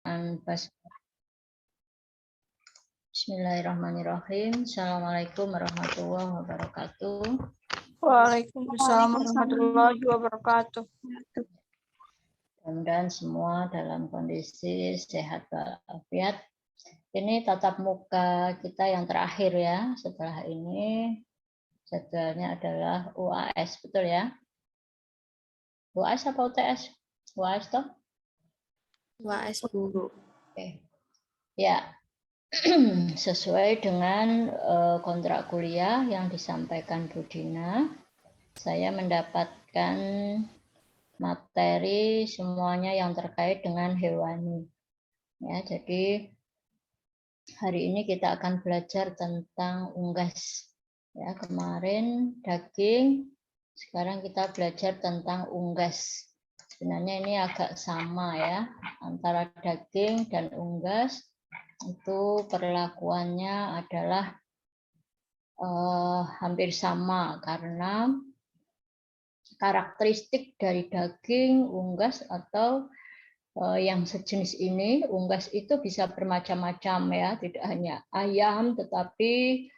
Bismillahirrahmanirrahim. Assalamualaikum warahmatullahi wabarakatuh. Waalaikumsalam warahmatullahi wabarakatuh. Mudah-mudahan semua dalam kondisi sehat walafiat. Ini tatap muka kita yang terakhir ya. Setelah ini jadwalnya adalah UAS, betul ya? UAS apa UTS? UAS toh? UAS Bu. Oke. Ya, sesuai dengan kontrak kuliah yang disampaikan Bu Dina, saya mendapatkan materi semuanya yang terkait dengan hewani. Ya, jadi hari ini kita akan belajar tentang unggas. Ya, kemarin daging, sekarang kita belajar tentang unggas. Sebenarnya ini agak sama ya, antara daging dan unggas itu perlakuannya adalah hampir sama karena karakteristik dari daging, unggas atau yang sejenis ini, unggas itu bisa bermacam-macam ya, tidak hanya ayam, tetapi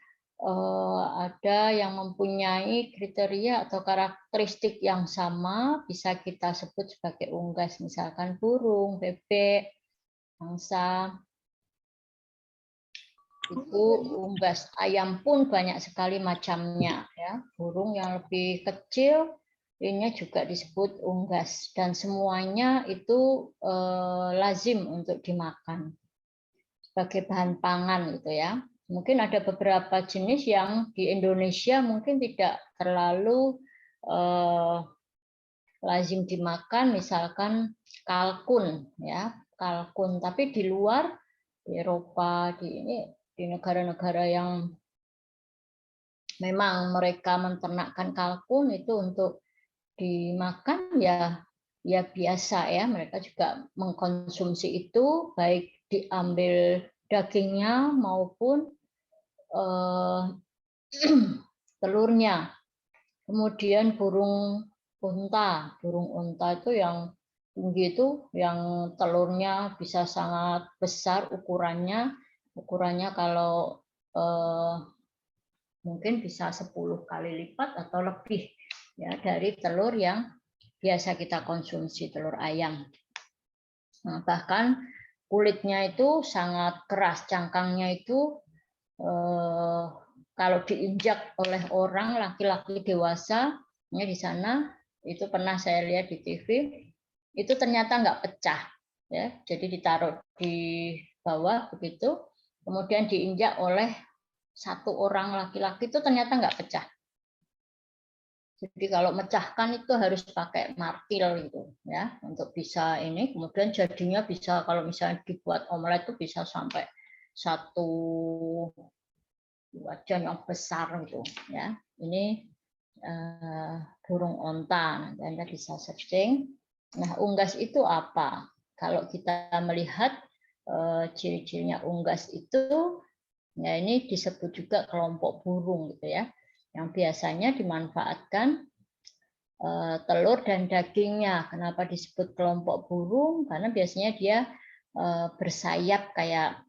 ada yang mempunyai kriteria atau karakteristik yang sama, bisa kita sebut sebagai unggas, misalkan burung, bebek, angsa, itu unggas. Ayam pun banyak sekali macamnya ya, burung yang lebih kecil ini juga disebut unggas dan semuanya itu lazim untuk dimakan sebagai bahan pangan gitu ya. Mungkin ada beberapa jenis yang di Indonesia mungkin tidak terlalu lazim dimakan, misalkan kalkun ya, kalkun. Tapi di luar di Eropa, di negara-negara yang memang mereka menternakkan kalkun itu untuk dimakan ya biasa ya, mereka juga mengkonsumsi itu baik diambil dagingnya maupun telurnya. Kemudian burung unta itu yang tinggi itu yang telurnya bisa sangat besar ukurannya kalau mungkin bisa 10 kali lipat atau lebih ya dari telur yang biasa kita konsumsi, telur ayam. Nah, bahkan kulitnya itu sangat keras, cangkangnya itu kalau diinjak oleh orang laki-laki dewasa, ya di sana itu pernah saya lihat di TV, itu ternyata nggak pecah, ya. Jadi ditaruh di bawah begitu, kemudian diinjak oleh satu orang laki-laki itu ternyata nggak pecah. Jadi kalau mecahkan itu harus pakai martil gitu ya untuk bisa ini, kemudian jadinya bisa kalau misalnya dibuat omelet itu bisa sampai satu wajan yang besar gitu ya. Ini burung onta, nanti Anda bisa searching. Nah, unggas itu apa? Kalau kita melihat ciri-cirinya unggas itu, ya ini disebut juga kelompok burung gitu ya, yang biasanya dimanfaatkan telur dan dagingnya. Kenapa disebut kelompok burung? Karena biasanya dia bersayap kayak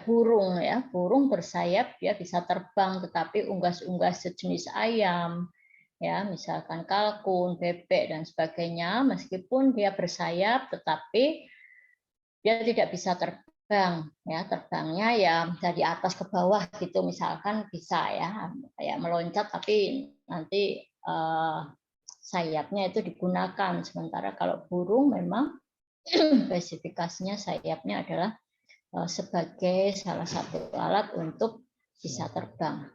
burung ya, burung bersayap dia bisa terbang, tetapi unggas-unggas sejenis ayam ya, misalkan kalkun, bebek dan sebagainya, meskipun dia bersayap tetapi dia tidak bisa terbang ya, terbangnya ya dari atas ke bawah gitu, misalkan bisa ya kayak meloncat tapi nanti sayapnya itu digunakan, sementara kalau burung memang spesifikasinya sayapnya adalah sebagai salah satu alat untuk bisa terbang.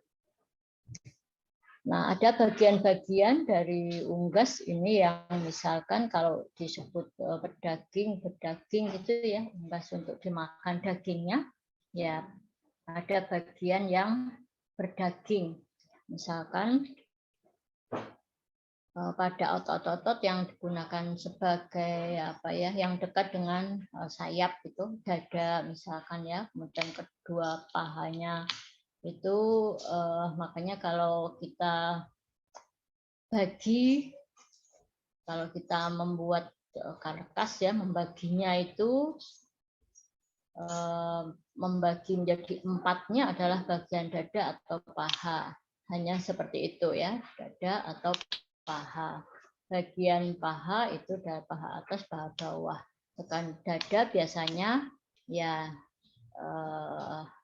Nah, ada bagian-bagian dari unggas ini yang misalkan kalau disebut berdaging gitu ya, unggas untuk dimakan dagingnya, ya ada bagian yang berdaging. Misalkan pada otot-otot yang digunakan sebagai apa ya, yang dekat dengan sayap itu, dada misalkan ya, kemudian kedua pahanya itu makanya kalau kita bagi, kalau kita membuat karkas ya, membaginya itu membagi menjadi 4-nya adalah bagian dada atau paha. Hanya seperti itu ya, dada atau paha. Bagian paha itu dari paha atas, paha bawah. Tekan dada biasanya ya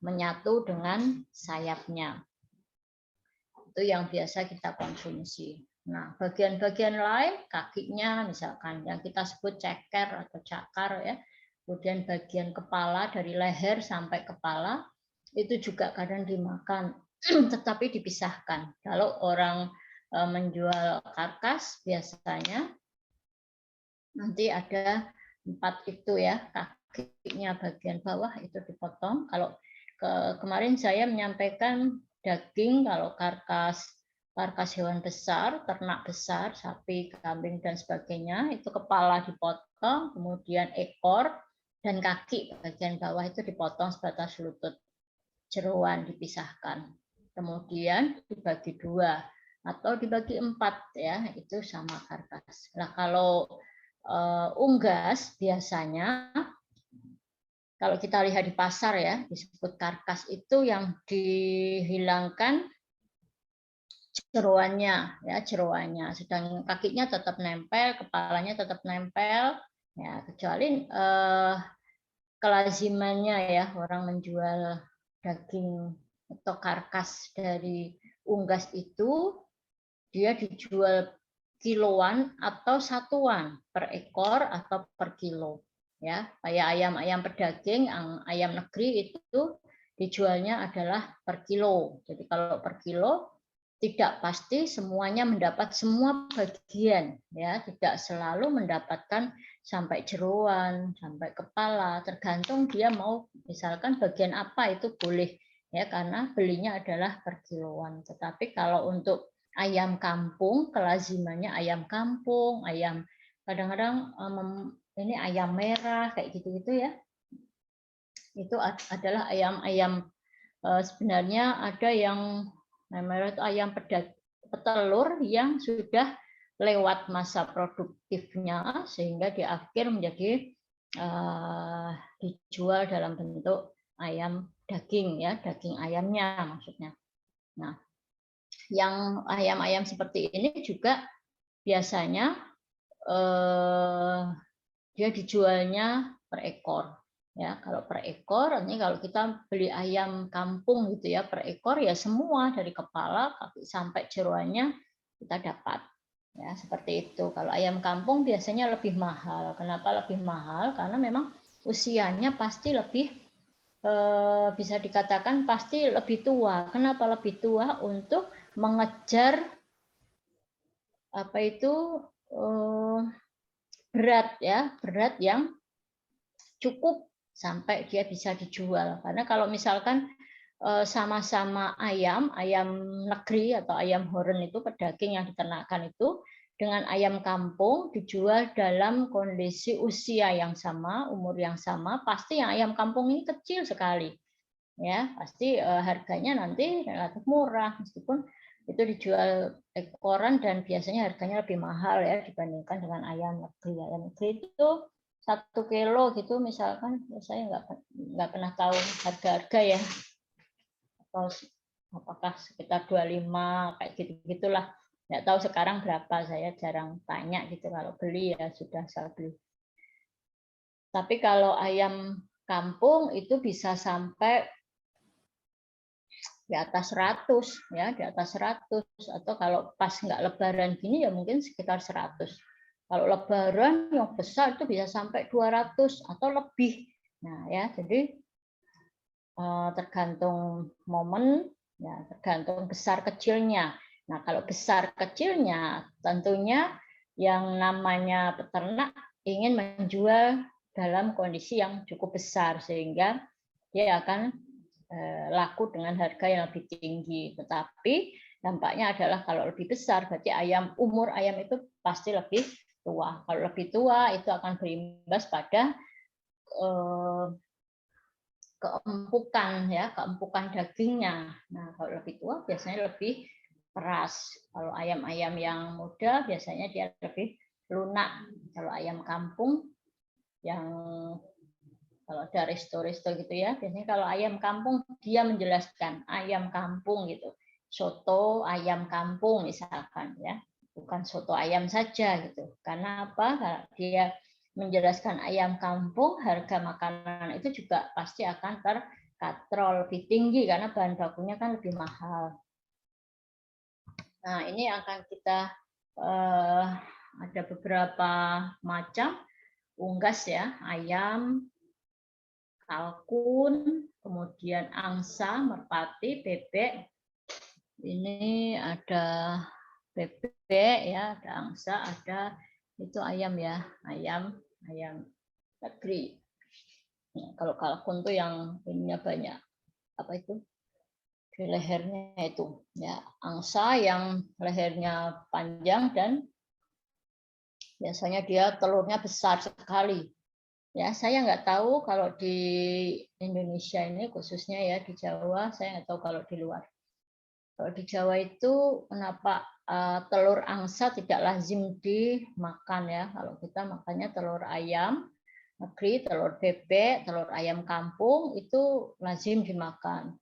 menyatu dengan sayapnya. Itu yang biasa kita konsumsi. Nah, bagian-bagian lain, kakinya misalkan yang kita sebut ceker atau cakar ya. Kemudian bagian kepala dari leher sampai kepala itu juga kadang dimakan, tetapi dipisahkan. Kalau orang menjual karkas biasanya nanti ada 4 itu ya, kakinya bagian bawah itu dipotong. Kalau kemarin saya menyampaikan daging, kalau karkas hewan besar, ternak besar, sapi, kambing dan sebagainya, itu kepala dipotong, kemudian ekor dan kaki bagian bawah itu dipotong sebatas lutut, jeroan dipisahkan, kemudian dibagi 2 atau dibagi 4 ya, itu sama karkas. Nah, kalau unggas biasanya kalau kita lihat di pasar ya, disebut karkas itu yang dihilangkan jeroannya ya, jeroannya, sedang kakinya tetap nempel, kepalanya tetap nempel ya, kecuali kelazimannya ya, orang menjual daging atau karkas dari unggas itu dia dijual kiloan atau satuan per ekor atau per kilo ya. Kayak ayam pedaging, ayam negeri itu dijualnya adalah per kilo. Jadi kalau per kilo tidak pasti semuanya mendapat semua bagian ya, tidak selalu mendapatkan sampai jeroan, sampai kepala, tergantung dia mau misalkan bagian apa itu boleh ya, karena belinya adalah per kiloan. Tetapi kalau untuk ayam kampung, kelazimannya ayam kampung, ayam kadang-kadang ini ayam merah kayak gitu-gitu ya. Itu adalah ayam-ayam sebenarnya ada yang namanya itu ayam petelur yang sudah lewat masa produktifnya sehingga di akhir menjadi dijual dalam bentuk ayam daging ya, daging ayamnya maksudnya. Nah, yang ayam-ayam seperti ini juga biasanya dia dijualnya per ekor. Ya, kalau per ekor, ini kalau kita beli ayam kampung gitu ya, per ekor ya semua dari kepala kaki sampai jeroannya kita dapat. Ya, seperti itu. Kalau ayam kampung biasanya lebih mahal. Kenapa lebih mahal? Karena memang usianya pasti lebih bisa dikatakan pasti lebih tua. Kenapa lebih tua? Untuk mengejar apa itu berat ya, berat yang cukup sampai dia bisa dijual. Karena kalau misalkan sama-sama ayam negeri atau ayam horen itu pedaging yang diternakan itu dengan ayam kampung dijual dalam kondisi usia yang sama, umur yang sama, pasti yang ayam kampung ini kecil sekali. Ya, pasti harganya nanti relatif murah meskipun itu dijual ekoran dan biasanya harganya lebih mahal ya dibandingkan dengan ayam negeri. Ayam negeri itu 1 kilo gitu misalkan, saya nggak pernah tahu harga-harga ya, atau apakah sekitar 25 kayak gitu-gitulah. Nggak tahu sekarang berapa, saya jarang tanya gitu, kalau beli ya sudah saya beli. Tapi kalau ayam kampung itu bisa sampai di atas 100 ya, di atas 100, atau kalau pas nggak lebaran gini ya mungkin sekitar 100. Kalau lebaran yang besar itu bisa sampai 200 atau lebih. Nah, ya, jadi tergantung momen ya, tergantung besar kecilnya. Nah, kalau besar kecilnya tentunya yang namanya peternak ingin menjual dalam kondisi yang cukup besar sehingga dia akan laku dengan harga yang lebih tinggi. Tetapi dampaknya adalah kalau lebih besar berarti umur ayam itu pasti lebih tua. Kalau lebih tua itu akan berimbas pada keempukan ya, keempukan dagingnya. Nah, kalau lebih tua biasanya lebih keras. Kalau ayam-ayam yang muda biasanya dia lebih lunak. Kalau ayam kampung yang kalau ada resto-resto gitu ya, biasanya kalau ayam kampung dia menjelaskan ayam kampung gitu. Soto ayam kampung misalkan ya. Bukan soto ayam saja gitu. Karena apa? Karena dia menjelaskan ayam kampung, harga makanan itu juga pasti akan terkatrol lebih tinggi karena bahan bakunya kan lebih mahal. Nah, ini akan kita ada beberapa macam unggas ya, ayam, kalkun, kemudian angsa, merpati, bebek. Ini ada bebek ya, ada angsa, ada itu ayam ya, ayam negeri. Nah, kalau kalkun tuh yang ininya banyak, apa itu? Di lehernya itu ya, angsa yang lehernya panjang dan biasanya dia telurnya besar sekali. Ya, saya nggak tahu kalau di Indonesia ini khususnya ya di Jawa, saya nggak tahu kalau di luar. Kalau di Jawa itu kenapa telur angsa tidak lazim dimakan ya? Kalau kita makannya telur ayam negeri, telur bebek, telur ayam kampung itu lazim dimakan.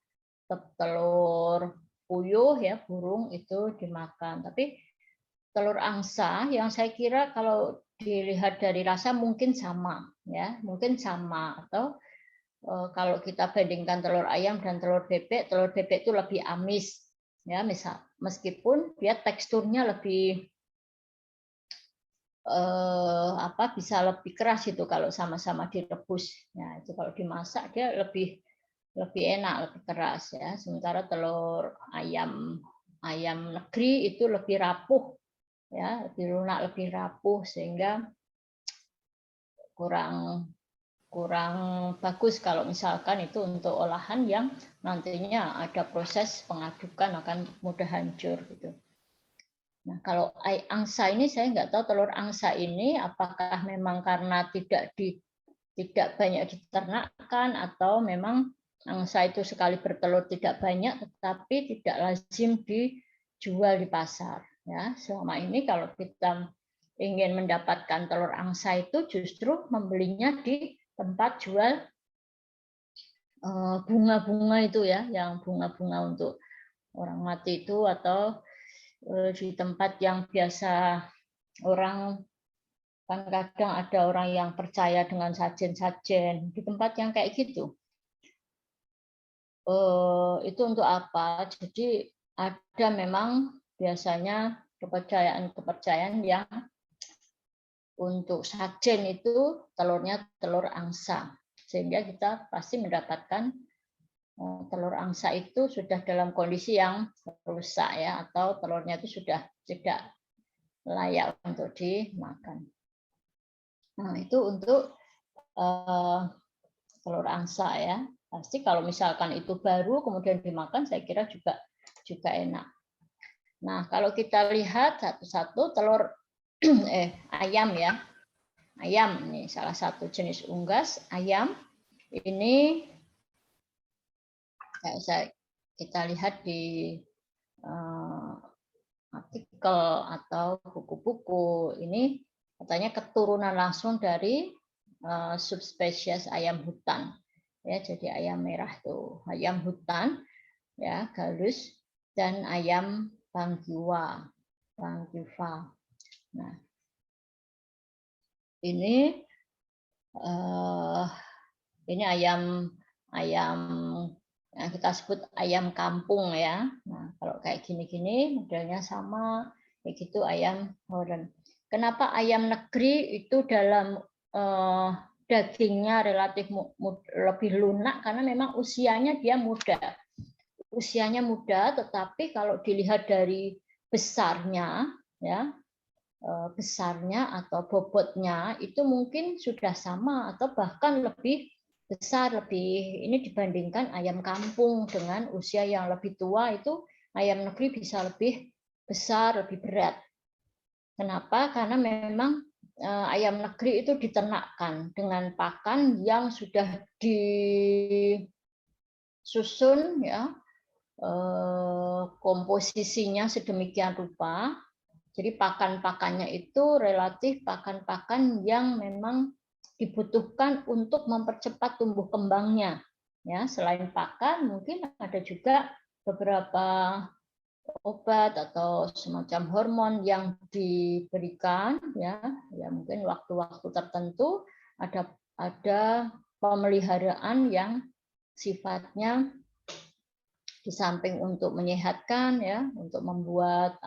Telur puyuh ya, burung itu dimakan. Tapi telur angsa yang saya kira kalau dilihat dari rasa mungkin sama ya, mungkin sama atau kalau kita bandingkan telur ayam dan telur bebek itu lebih amis ya, misal meskipun dia teksturnya lebih bisa lebih keras itu kalau sama-sama direbus. Ya, itu kalau dimasak dia lebih enak, lebih keras ya. Sementara telur ayam negeri itu lebih rapuh ya, lebih lunak, lebih rapuh sehingga kurang bagus kalau misalkan itu untuk olahan yang nantinya ada proses pengadukan akan mudah hancur gitu. Nah, kalau angsa ini saya nggak tahu telur angsa ini apakah memang karena tidak banyak diternakkan atau memang angsa itu sekali bertelur tidak banyak tetapi tidak lazim dijual di pasar ya. Selama ini kalau kita ingin mendapatkan telur angsa itu justru membelinya di tempat jual bunga-bunga itu ya, yang bunga-bunga untuk orang mati itu atau di tempat yang biasa orang kan kadang ada orang yang percaya dengan sajen-sajen di tempat yang kayak gitu. Itu untuk apa? Jadi ada memang biasanya kepercayaan yang untuk sajen itu telurnya telur angsa, sehingga kita pasti mendapatkan telur angsa itu sudah dalam kondisi yang rusak ya, atau telurnya itu sudah tidak layak untuk dimakan. Nah, itu untuk telur angsa ya. Pasti kalau misalkan itu baru kemudian dimakan, saya kira juga enak. Nah, kalau kita lihat satu-satu telur ayam ya. Ayam ini salah satu jenis unggas ayam. Ini kita lihat di artikel atau buku-buku ini katanya keturunan langsung dari subspesies ayam hutan ya, jadi ayam merah tuh ayam hutan ya, Gallus, dan ayam Bangkiwa. Nah, ini ayam yang kita sebut ayam kampung ya. Nah, kalau kayak gini-gini modelnya sama, kayak gitu ayam Holland. Kenapa ayam negeri itu dalam dagingnya relatif lebih lunak? Karena memang usianya dia muda. Usianya muda, tetapi kalau dilihat dari besarnya, ya besarnya atau bobotnya itu mungkin sudah sama atau bahkan lebih besar, lebih ini dibandingkan ayam kampung dengan usia yang lebih tua itu ayam negeri bisa lebih besar, lebih berat. Kenapa? Karena memang ayam negeri itu diternakkan dengan pakan yang sudah disusun ya, komposisinya sedemikian rupa Jadi pakan-pakannya itu relatif pakan-pakan yang memang dibutuhkan untuk mempercepat tumbuh kembangnya. Ya, selain pakan mungkin ada juga beberapa obat atau semacam hormon yang diberikan, ya mungkin waktu-waktu tertentu ada pemeliharaan yang sifatnya di samping untuk menyehatkan, ya untuk membuat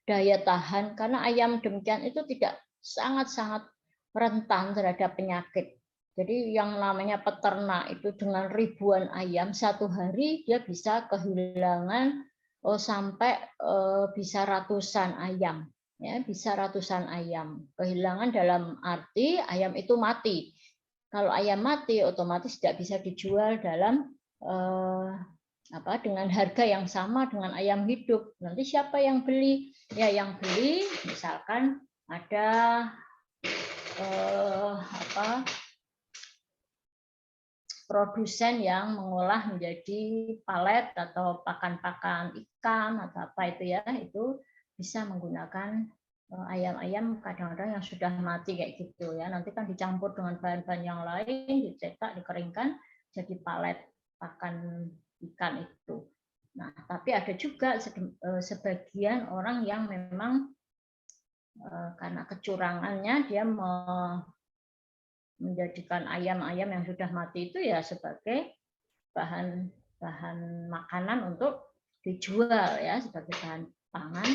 daya tahan, karena ayam demikian itu tidak sangat-sangat rentan terhadap penyakit. Jadi yang namanya peternak itu dengan ribuan ayam satu hari dia bisa kehilangan sampai bisa ratusan ayam, ya bisa ratusan ayam. Kehilangan dalam arti ayam itu mati. Kalau ayam mati otomatis tidak bisa dijual dalam dengan harga yang sama dengan ayam hidup. Nanti siapa yang beli? Ya yang beli misalkan ada produsen yang mengolah menjadi palet atau pakan-pakan ikan atau apa itu ya, itu bisa menggunakan ayam-ayam kadang-kadang yang sudah mati kayak gitu ya. Nanti kan dicampur dengan bahan-bahan yang lain, dicetak, dikeringkan jadi palet pakan ikan itu. Nah, tapi ada juga sebagian orang yang memang karena kecurangannya dia menjadikan ayam-ayam yang sudah mati itu ya sebagai bahan makanan untuk dijual ya, sebagai bahan pangan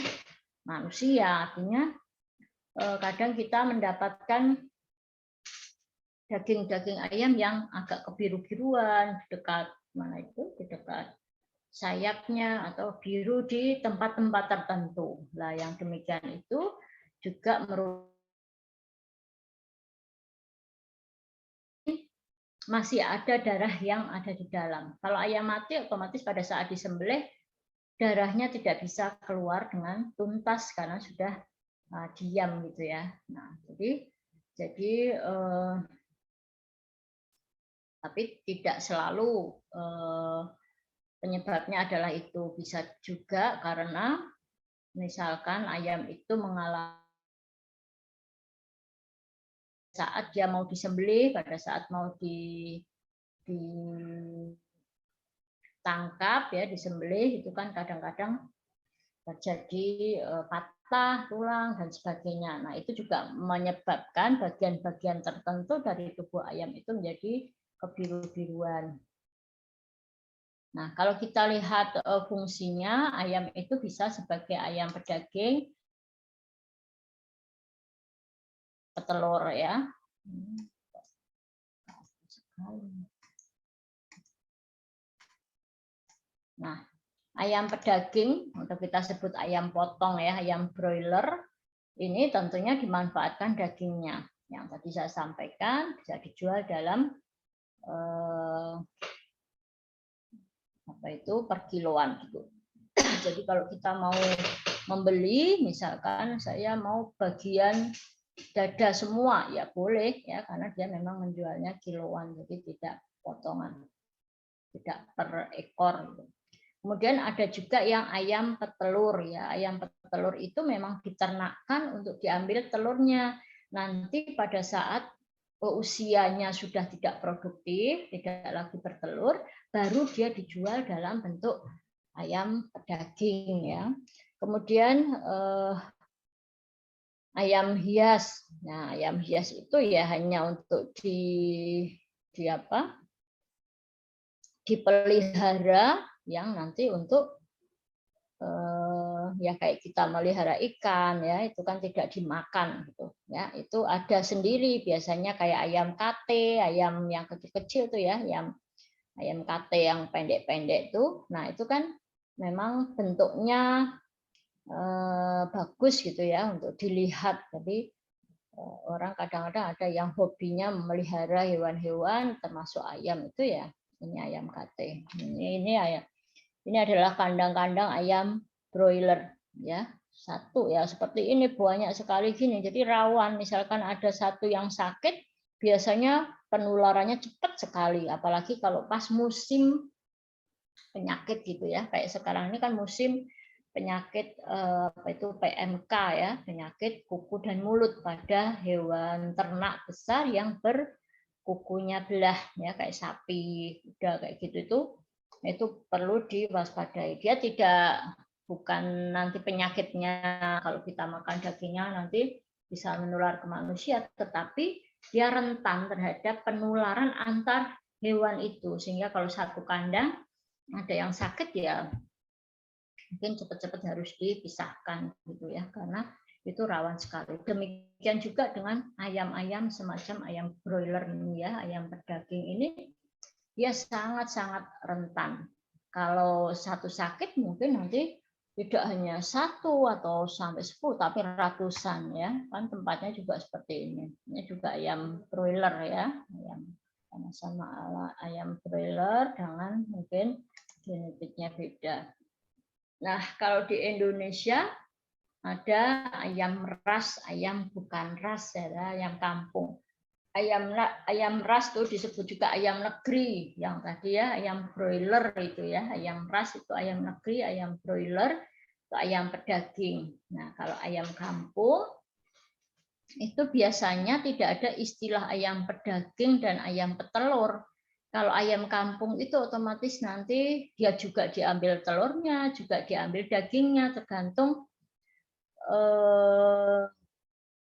manusia. Artinya kadang kita mendapatkan daging-daging ayam yang agak kebiru-biruan di dekat mana itu, di dekat sayapnya atau biru di tempat-tempat tertentu. Nah, yang demikian itu juga masih ada darah yang ada di dalam. Kalau ayam mati otomatis pada saat disembelih darahnya tidak bisa keluar dengan tuntas karena sudah diam gitu ya. Nah, jadi tapi tidak selalu penyebabnya adalah itu, bisa juga karena misalkan ayam itu mengalami saat dia mau disembelih, pada saat mau ditangkap ya, disembelih itu kan kadang-kadang terjadi patah tulang dan sebagainya. Nah, itu juga menyebabkan bagian-bagian tertentu dari tubuh ayam itu menjadi kebiru-biruan. Nah, kalau kita lihat fungsinya, ayam itu bisa sebagai ayam pedaging, petelur ya. Nah, ayam pedaging atau kita sebut ayam potong ya, ayam broiler, ini tentunya dimanfaatkan dagingnya. Yang tadi saya sampaikan bisa dijual dalam per kiloan gitu. Jadi kalau kita mau membeli, misalkan saya mau bagian dada semua, ya boleh ya, karena dia memang menjualnya kiloan, jadi tidak potongan, tidak per ekor. Kemudian ada juga yang ayam petelur ya, ayam petelur itu memang diternakkan untuk diambil telurnya. Nanti pada saat usianya sudah tidak produktif, tidak lagi bertelur, baru dia dijual dalam bentuk ayam pedaging ya. Kemudian ayam hias. Nah, ayam hias itu ya hanya untuk dipelihara yang nanti untuk ya kayak kita melihara ikan ya, itu kan tidak dimakan gitu ya. Itu ada sendiri biasanya kayak ayam kate, ayam yang kecil-kecil tuh ya, ayam kate yang pendek-pendek tuh. Nah, itu kan memang bentuknya bagus gitu ya untuk dilihat. Jadi orang kadang-kadang ada yang hobinya memelihara hewan-hewan termasuk ayam itu ya. Ini ayam kate. Ini adalah kandang-kandang ayam broiler ya. Satu ya seperti ini banyak sekali gini. Jadi rawan misalkan ada satu yang sakit, biasanya penularannya cepat sekali, apalagi kalau pas musim penyakit gitu ya. Kayak sekarang ini kan musim penyakit apa itu PMK ya, penyakit kuku dan mulut pada hewan ternak besar yang berkukunya belah ya, kayak sapi, kuda kayak gitu itu perlu diwaspadai. Dia bukan nanti penyakitnya kalau kita makan dagingnya nanti bisa menular ke manusia, tetapi dia rentan terhadap penularan antar hewan itu, sehingga kalau satu kandang ada yang sakit ya mungkin cepat-cepat harus dipisahkan gitu ya, karena itu rawan sekali. Demikian juga dengan ayam-ayam semacam ayam broiler ini ya, ayam pedaging ini dia sangat-sangat rentan. Kalau satu sakit mungkin nanti tidak hanya satu atau sampai 10 tapi ratusan ya, kan tempatnya juga seperti ini. Ini juga ayam broiler ya, ayam sama-sama ayam broiler dengan mungkin genetiknya beda. Nah, kalau di Indonesia ada ayam ras, ayam bukan ras ya, ayam kampung. Ayam ras itu disebut juga ayam negeri, yang tadi ya ayam broiler itu ya, ayam ras itu ayam negeri, ayam broiler itu ayam pedaging. Nah, kalau ayam kampung itu biasanya tidak ada istilah ayam pedaging dan ayam petelur. Kalau ayam kampung itu otomatis nanti dia juga diambil telurnya, juga diambil dagingnya, tergantung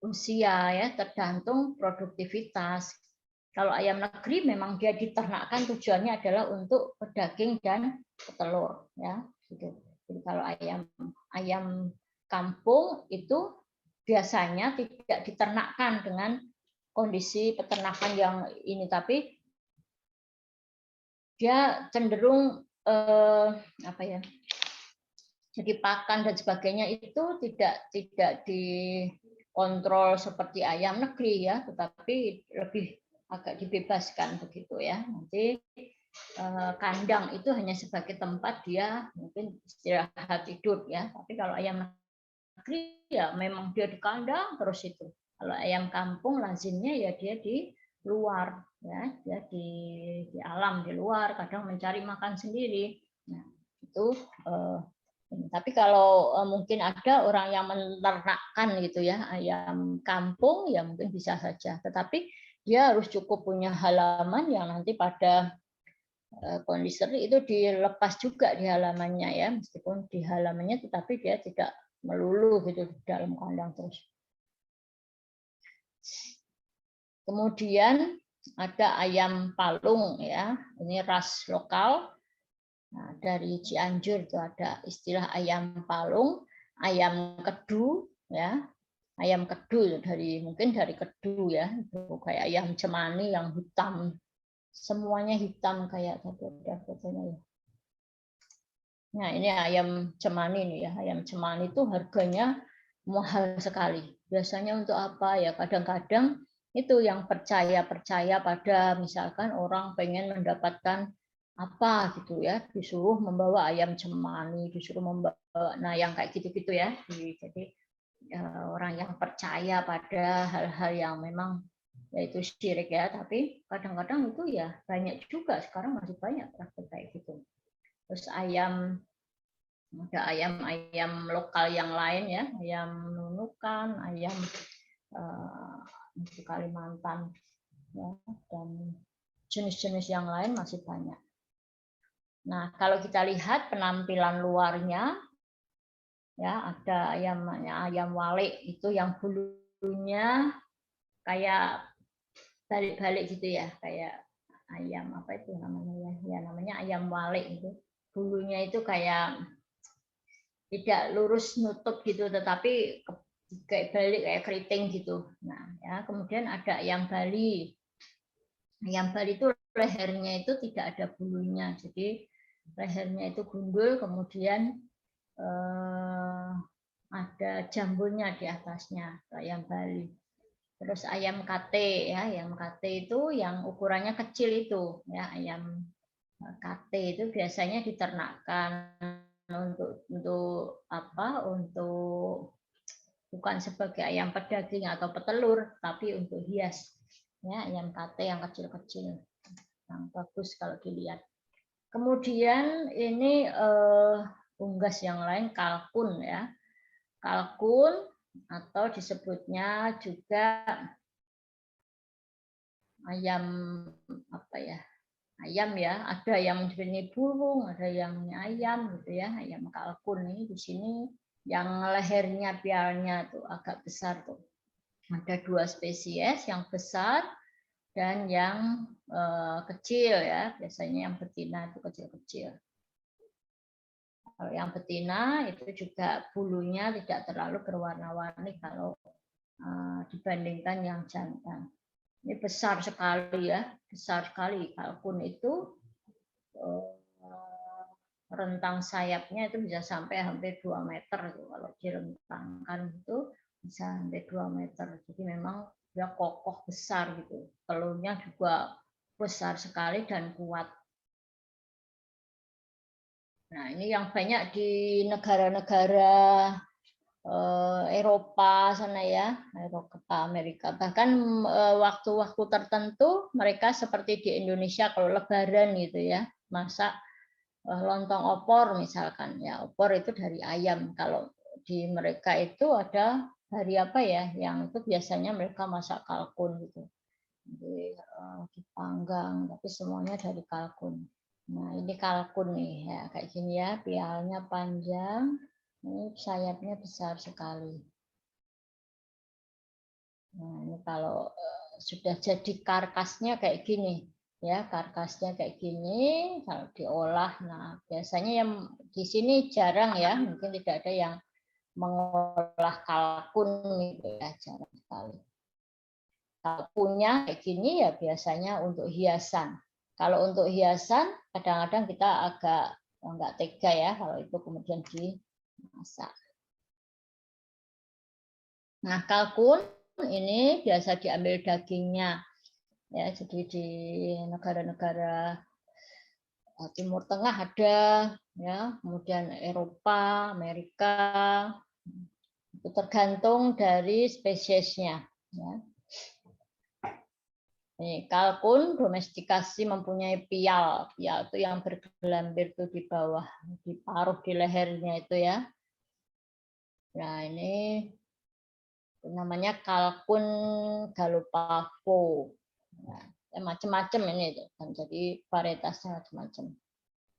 usia ya, tergantung produktivitas. Kalau ayam negeri memang dia diternakkan tujuannya adalah untuk pedaging dan petelur ya. Gitu. Jadi kalau ayam kampung itu biasanya tidak diternakkan dengan kondisi peternakan yang ini, tapi dia cenderung apa ya? Jadi pakan dan sebagainya itu tidak dikontrol seperti ayam negeri ya, tetapi lebih agak dibebaskan begitu ya. Nanti kandang itu hanya sebagai tempat dia mungkin istirahat tidur ya. Tapi kalau ayam negeri ya memang dia di kandang terus itu. Kalau ayam kampung lazimnya ya dia di luar ya, dia di alam di luar, kadang mencari makan sendiri. Nah, itu tapi kalau mungkin ada orang yang menternakkan gitu ya ayam kampung ya mungkin bisa saja, tetapi dia harus cukup punya halaman yang nanti pada kondisi itu dilepas juga di halamannya ya, meskipun di halamannya tetapi dia tidak melulu gitu di dalam kandang terus. Kemudian ada ayam palung ya, ini ras lokal. Nah, dari Cianjur itu ada istilah ayam palung, ayam kedu ya. Ayam kedu mungkin dari kedu ya, itu kayak ayam cemani yang hitam. Semuanya hitam kayak tadi ada fotonya ya. Nah, ini ayam cemani nih ya. Ayam cemani itu harganya mahal sekali. Biasanya untuk apa ya? Kadang-kadang itu yang percaya pada misalkan orang pengen mendapatkan apa gitu ya, disuruh membawa ayam cemani, disuruh membawa, nah yang kayak gitu-gitu ya. Jadi orang yang percaya pada hal-hal yang memang yaitu syirik ya, tapi kadang-kadang itu ya banyak juga, sekarang masih banyak praktek kayak gitu. Terus ada ayam lokal yang lain ya, ayam nunukan, ayam di Kalimantan ya, dan jenis-jenis yang lain masih banyak. Nah, kalau kita lihat penampilan luarnya, ya ada ayam walik itu yang bulunya kayak balik-balik gitu ya, kayak ayam apa itu namanya ya, namanya ayam walik itu. Bulunya itu kayak tidak lurus nutup gitu, tetapi kayak balik kayak keriting gitu. Nah, ya kemudian ada ayam Bali. Ayam Bali itu lehernya itu tidak ada bulunya, jadi lehernya itu gundul, kemudian ada jambulnya di atasnya, ayam Bali. Terus ayam kate ya, ayam kate itu yang ukurannya kecil itu ya, ayam kate itu biasanya diternakkan untuk apa? Untuk bukan sebagai ayam pedaging atau petelur, tapi untuk hias. Ya, ayam kate yang kecil-kecil, yang bagus kalau dilihat. Kemudian ini unggas yang lain kalkun ya. Kalkun atau disebutnya juga ayam apa ya? Ayam ya, ada yang jenis burung, ada yang ayam gitu ya. Ayam kalkun ini di sini yang lehernya pialnya tuh agak besar tuh. Ada 2 spesies, yang besar dan yang kecil ya. Biasanya yang betina itu kecil-kecil. Kalau yang betina itu juga bulunya tidak terlalu berwarna-warni kalau dibandingkan yang jantan. Ini besar sekali ya, besar sekali. Kalkun itu rentang sayapnya itu bisa sampai hampir 2 meter tuh. Kalau direntangkan itu bisa sampai 2 meter. Jadi memang dia kokoh besar gitu. Telurnya juga besar sekali dan kuat. Nah, ini yang banyak di negara-negara Eropa sana ya, Eropa, Amerika. Bahkan waktu-waktu tertentu mereka seperti di Indonesia kalau Lebaran gitu ya, masak lontong opor misalkan ya, opor itu dari ayam. Kalau di mereka itu ada hari apa ya, yang itu biasanya mereka masak kalkun gitu, dipanggang, tapi semuanya dari kalkun. Nah ini kalkun nih ya, kayak gini ya, pialnya panjang, ini sayapnya besar sekali. Nah ini kalau sudah jadi karkasnya kayak gini ya, karkasnya kayak gini kalau diolah. Nah biasanya yang di sini jarang ya, mungkin tidak ada yang mengolah kalkun gitu ya, jarang sekali. Kalau punya kayak gini ya biasanya untuk hiasan. Kalau untuk hiasan kadang-kadang kita agak nggak tega ya kalau itu kemudian dimasak. Nah kalkun ini biasa diambil dagingnya ya, jadi di negara-negara Timur Tengah ada ya, kemudian Eropa, Amerika, itu tergantung dari spesiesnya ya. Nih, kalkun domestikasi mempunyai pial. Pial itu yang bergelambir tuh di bawah, di paruh di lehernya itu ya. Nah, ini namanya kalkun galopavo. Nah, macam-macam ini tuh. Dan jadi varietasnya macam-macam.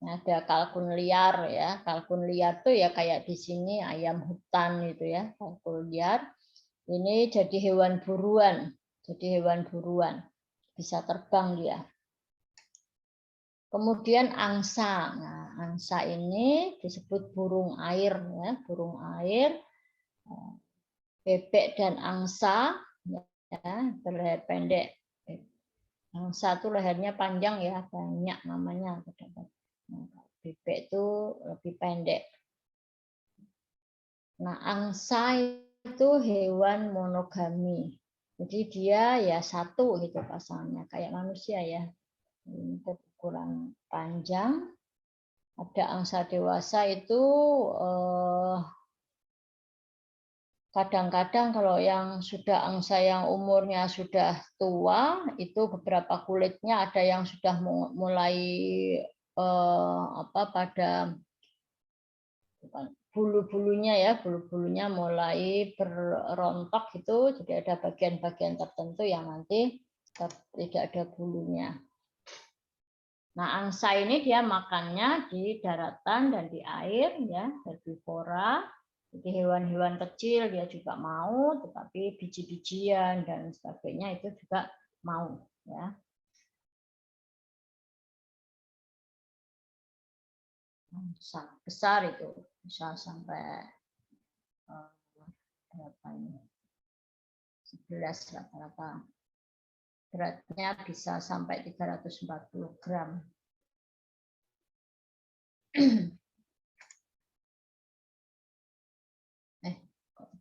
Nah, ada kalkun liar ya. Kalkun liar tuh ya kayak di sini ayam hutan gitu ya. Kalkun liar. Ini jadi hewan buruan. Jadi hewan buruan. Bisa terbang dia. Kemudian angsa. Nah, angsa ini disebut burung air ya, burung air. Bebek dan angsa ya, berleher pendek. Angsa itu lehernya panjang ya, banyak namanya. Bebek itu lebih pendek. Nah, angsa itu hewan monogami. Jadi dia ya satu gitu pasangannya, kayak manusia ya. Untuk ukuran panjang. Ada angsa dewasa itu kadang-kadang kalau yang sudah angsa yang umurnya sudah tua, itu beberapa kulitnya ada yang sudah mulai pada bulu-bulunya ya, bulu-bulunya mulai berontok gitu, jadi ada bagian-bagian tertentu yang nanti tidak ada bulunya. Nah, angsa ini dia makannya di daratan dan di air ya, herbivora. Jadi hewan-hewan kecil dia juga mau, tetapi biji-bijian dan sebagainya itu juga mau ya. Sangat besar itu, bisa sampai berapa ini? 11 rata-rata. Beratnya bisa sampai 340 gram.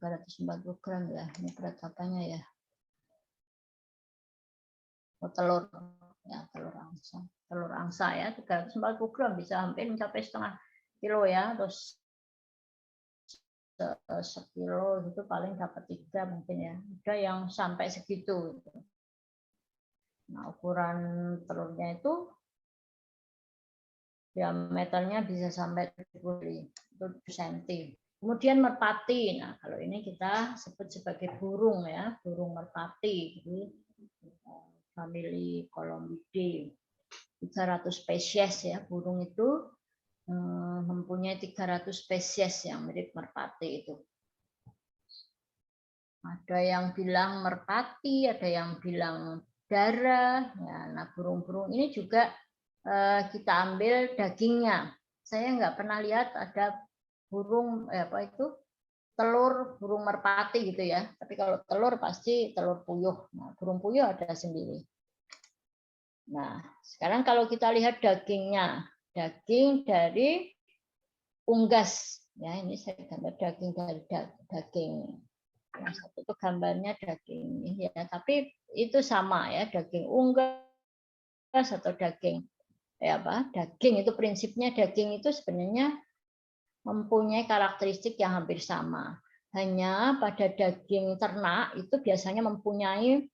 340 gram ya, ini berat apanya ya? Telur ya, telur angsa ya, 340 gram bisa hampir mencapai setengah kilo ya, terus sekilo itu paling dapat 3 mungkin ya, ada yang sampai segitu. Nah ukuran telurnya itu diameternya bisa sampai 70 cm. Kemudian merpati. Nah, kalau ini kita sebut sebagai burung ya, burung merpati. Jadi famili Columbidae. 300 spesies ya, burung itu mempunyai 300 spesies yang mirip merpati itu. Ada yang bilang merpati, ada yang bilang darah. Ya, nah, burung-burung ini juga kita ambil dagingnya. Saya nggak pernah lihat ada burung apa itu telur burung merpati gitu ya. Tapi kalau telur pasti telur puyuh. Nah, burung puyuh ada sendiri. Nah, sekarang kalau kita lihat dagingnya, daging dari unggas. Ya, ini saya gambar daging dari daging. Yang satu itu gambarnya daging ya, tapi itu sama ya, daging unggas atau daging daging itu prinsipnya daging itu sebenarnya mempunyai karakteristik yang hampir sama. Hanya pada daging ternak itu biasanya mempunyai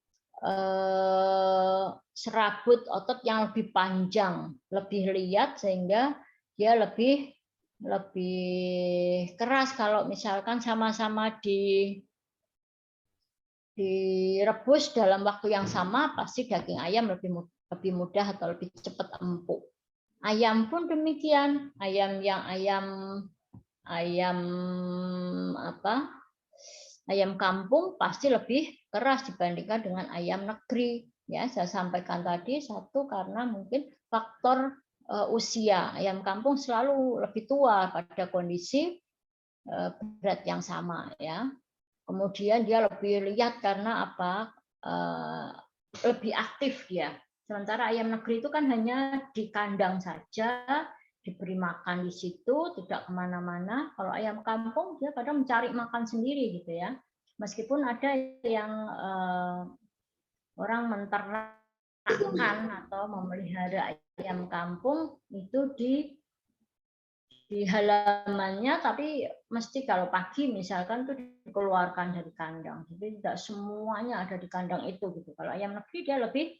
serabut otot yang lebih panjang, lebih liat sehingga dia lebih keras kalau misalkan sama-sama direbus dalam waktu yang sama, pasti daging ayam lebih mudah atau lebih cepat empuk. Ayam pun demikian. Ayam kampung pasti lebih keras dibandingkan dengan ayam negeri. Ya, saya sampaikan tadi satu karena mungkin faktor usia. Ayam kampung selalu lebih tua pada kondisi berat yang sama ya. Kemudian dia lebih lihat karena apa? Lebih aktif dia. Sementara ayam negeri itu kan hanya di kandang saja, diberi makan di situ, tidak kemana-mana. Kalau ayam kampung dia kadang mencari makan sendiri gitu ya. Meskipun ada yang orang menternakkan atau memelihara ayam kampung itu di halamannya, tapi mesti kalau pagi misalkan tuh dikeluarkan dari kandang. Jadi tidak semuanya ada di kandang itu gitu. Kalau ayam negeri dia lebih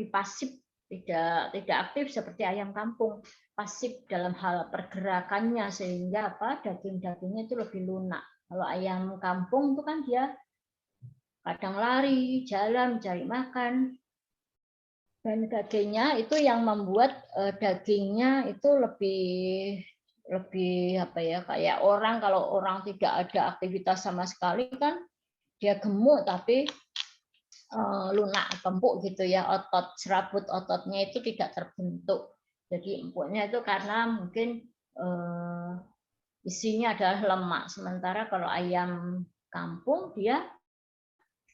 pasif, tidak aktif seperti ayam kampung, pasif dalam hal pergerakannya sehingga daging-dagingnya itu lebih lunak. Kalau ayam kampung itu kan dia kadang lari, jalan, cari makan, dan dagingnya itu yang membuat dagingnya itu lebih kayak orang, kalau orang tidak ada aktivitas sama sekali kan dia gemuk tapi lunak, empuk gitu ya, serabut ototnya itu tidak terbentuk. Jadi empuknya itu karena mungkin isinya adalah lemak. Sementara kalau ayam kampung dia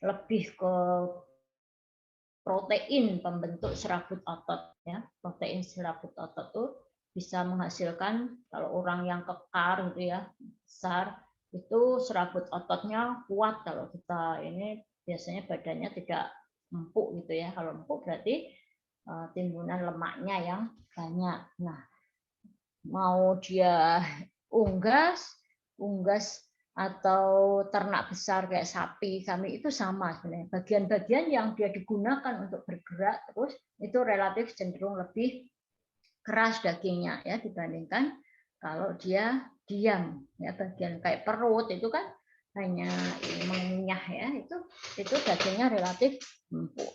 lebih ke protein pembentuk serabut otot ya. Protein serabut otot itu bisa menghasilkan, kalau orang yang kekar gitu ya, besar, itu serabut ototnya kuat. Kalau kita ini biasanya badannya tidak empuk gitu ya. Kalau empuk berarti timbunan lemaknya yang banyak. Nah, mau dia unggas atau ternak besar kayak sapi, kami itu sama sebenarnya. Bagian-bagian yang dia digunakan untuk bergerak terus itu relatif cenderung lebih keras dagingnya ya dibandingkan kalau dia diam ya. Bagian kayak perut itu kan hanya mengunyah ya, itu dagingnya relatif empuk.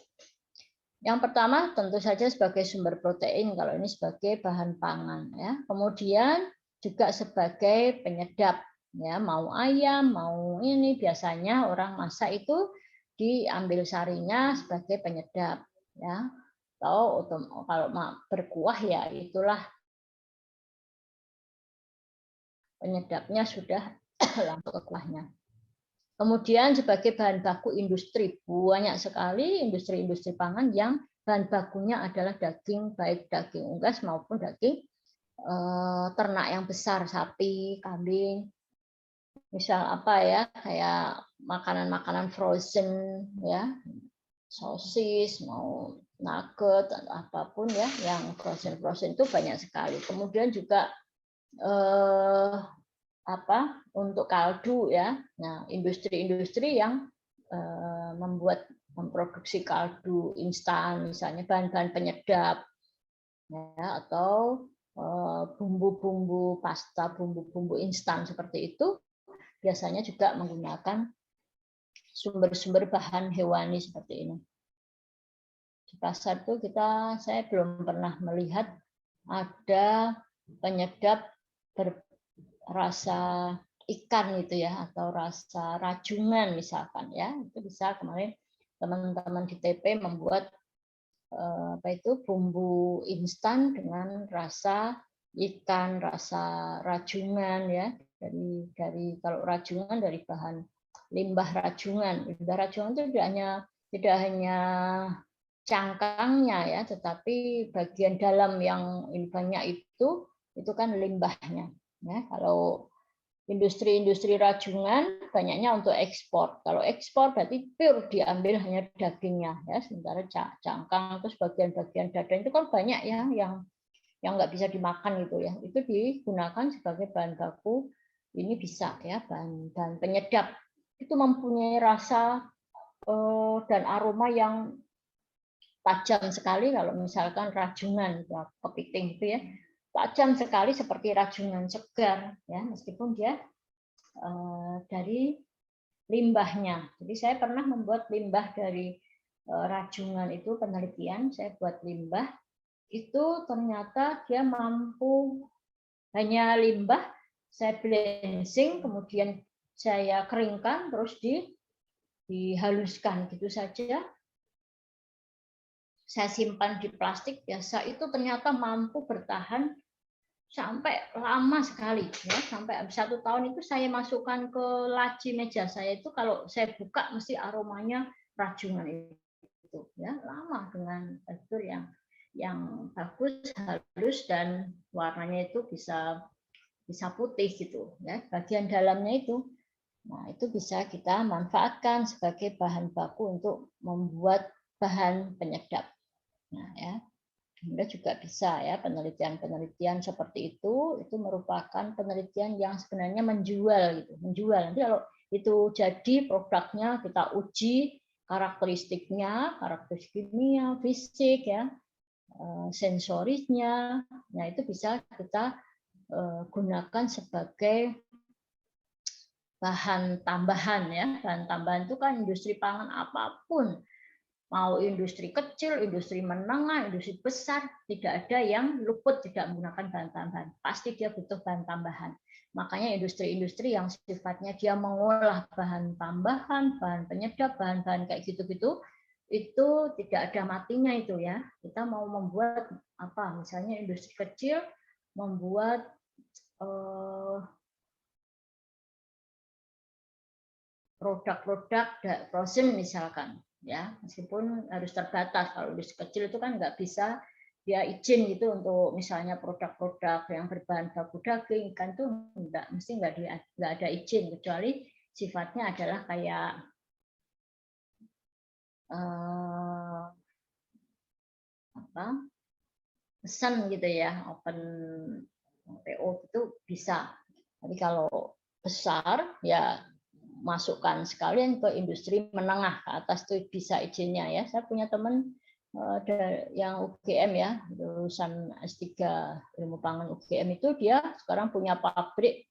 Yang pertama tentu saja sebagai sumber protein, kalau ini sebagai bahan pangan ya. Kemudian juga sebagai penyedap ya, mau ayam mau ini biasanya orang masak itu diambil sarinya sebagai penyedap ya. Atau kalau berkuah ya itulah penyedapnya sudah langsung ke kuahnya. Kemudian sebagai bahan baku industri, banyak sekali industri-industri pangan yang bahan bakunya adalah daging, baik daging unggas maupun daging ternak yang besar, sapi, kambing. Misal apa ya, kayak makanan-makanan frozen ya, sosis, mau nugget atau apapun ya, yang frozen itu banyak sekali. Kemudian juga untuk kaldu ya. Nah, industri-industri yang memproduksi kaldu instan misalnya, bahan-bahan penyedap ya, atau bumbu-bumbu pasta, bumbu-bumbu instan seperti itu, biasanya juga menggunakan sumber-sumber bahan hewani seperti ini. Di pasar itu saya belum pernah melihat ada penyedap berasa ikan gitu ya, atau rasa rajungan misalkan ya. Itu bisa kemarin teman-teman di TP membuat bumbu instan dengan rasa ikan, rasa rajungan ya. Dari kalau rajungan dari bahan limbah rajungan. Limbah rajungan itu tidak hanya cangkangnya ya, tetapi bagian dalam yang banyak itu kan limbahnya. Ya, kalau industri-industri rajungan banyaknya untuk ekspor. Kalau ekspor berarti pure diambil hanya dagingnya, ya. Sementara cangkang terus bagian-bagian dada itu kan banyak ya yang nggak bisa dimakan gitu ya. Itu digunakan sebagai bahan baku. Ini bisa ya bahan penyedap. Itu mempunyai rasa dan aroma yang tajam sekali kalau misalkan rajungan kepiting itu ya, tajam sekali seperti rajungan segar ya, meskipun dia dari limbahnya. Jadi saya pernah membuat limbah dari rajungan itu, penelitian saya buat limbah itu ternyata dia mampu, hanya limbah saya blensing kemudian saya keringkan terus dihaluskan gitu saja, saya simpan di plastik biasa, itu ternyata mampu bertahan sampai lama sekali ya, sampai 1 tahun itu saya masukkan ke laci meja saya itu kalau saya buka mesti aromanya rajungan itu ya, lama dengan tekstur yang bagus, halus, dan warnanya itu bisa putih gitu ya, bagian dalamnya itu. Nah, itu bisa kita manfaatkan sebagai bahan baku untuk membuat bahan penyedap. Nah, ya. Anda juga bisa ya, penelitian-penelitian seperti itu merupakan penelitian yang sebenarnya menjual gitu, menjual. Nanti kalau itu jadi produknya kita uji karakteristiknya, karakteristik kimia, fisik ya, sensorisnya. Nah, itu bisa kita gunakan sebagai bahan tambahan ya. Bahan tambahan itu kan industri pangan apapun, mau industri kecil, industri menengah, industri besar, tidak ada yang luput tidak menggunakan bahan tambahan. Pasti dia butuh bahan tambahan. Makanya industri-industri yang sifatnya dia mengolah bahan tambahan, bahan penyedap, bahan-bahan kayak gitu-gitu, itu tidak ada matinya itu ya. Kita mau membuat apa? Misalnya industri kecil membuat produk-produk frozen misalkan. Ya, meskipun harus terbatas, kalau industri kecil itu kan nggak bisa dia izin gitu untuk misalnya produk-produk yang berbahan baku daging ikan tuh nggak ada izin, kecuali sifatnya adalah kayak pesan gitu ya, open PO itu bisa. Tapi kalau besar ya masukkan sekalian ke industri menengah ke atas tuh bisa izinnya ya. Saya punya teman yang UGM ya, lulusan S3 ilmu pangan UGM itu dia sekarang punya pabrik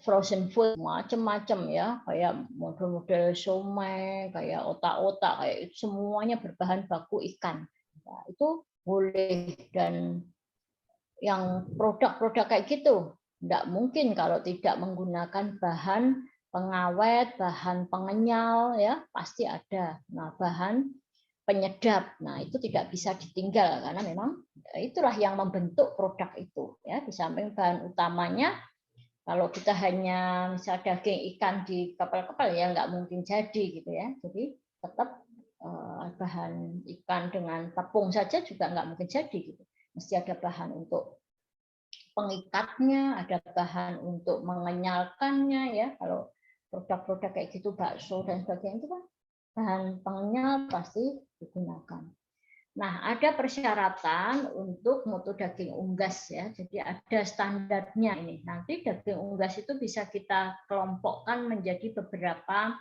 frozen food macam-macam ya, kayak model-model somai, kayak otak-otak, kayak itu semuanya berbahan baku ikan. Nah, itu boleh. Dan yang produk-produk kayak gitu tidak mungkin kalau tidak menggunakan bahan pengawet, bahan pengenyal ya, pasti ada. Nah, bahan penyedap. Nah, itu tidak bisa ditinggal karena memang itulah yang membentuk produk itu ya. Di samping bahan utamanya, kalau kita hanya misal daging ikan di kapal-kapal ya nggak mungkin jadi gitu ya. Jadi tetap bahan ikan dengan tepung saja juga nggak mungkin jadi gitu. Mesti ada bahan untuk pengikatnya, ada bahan untuk mengenyalkannya ya. Kalau produk-produk kayak gitu, bakso dan sebagainya itu kan bahan pengenyal pasti digunakan. Nah, ada persyaratan untuk mutu daging unggas ya. Jadi ada standarnya ini. Nanti daging unggas itu bisa kita kelompokkan menjadi beberapa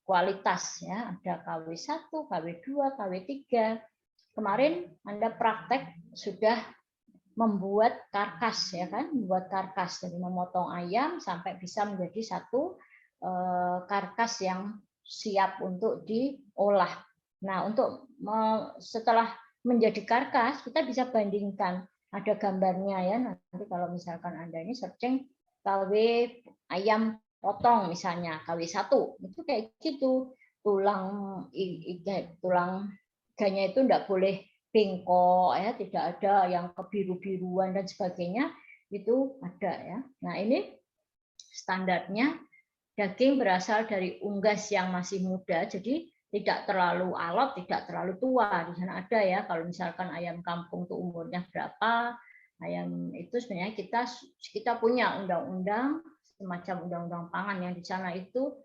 kualitas ya, ada KW1, KW2, KW3. Kemarin Anda praktek sudah membuat karkas ya kan, membuat karkas dari memotong ayam sampai bisa menjadi satu karkas yang siap untuk diolah. Nah, untuk setelah menjadi karkas kita bisa bandingkan, ada gambarnya ya. Nanti kalau misalkan Anda ini searching KW ayam potong misalnya KW1 itu kayak gitu, tulang iganya itu enggak boleh bengkok ya, tidak ada yang kebiru-biruan dan sebagainya, itu ada ya. Nah, ini standarnya daging berasal dari unggas yang masih muda, jadi tidak terlalu alot, tidak terlalu tua. Di sana ada ya, kalau misalkan ayam kampung itu umurnya berapa, ayam itu sebenarnya kita punya undang-undang semacam undang-undang pangan yang di sana itu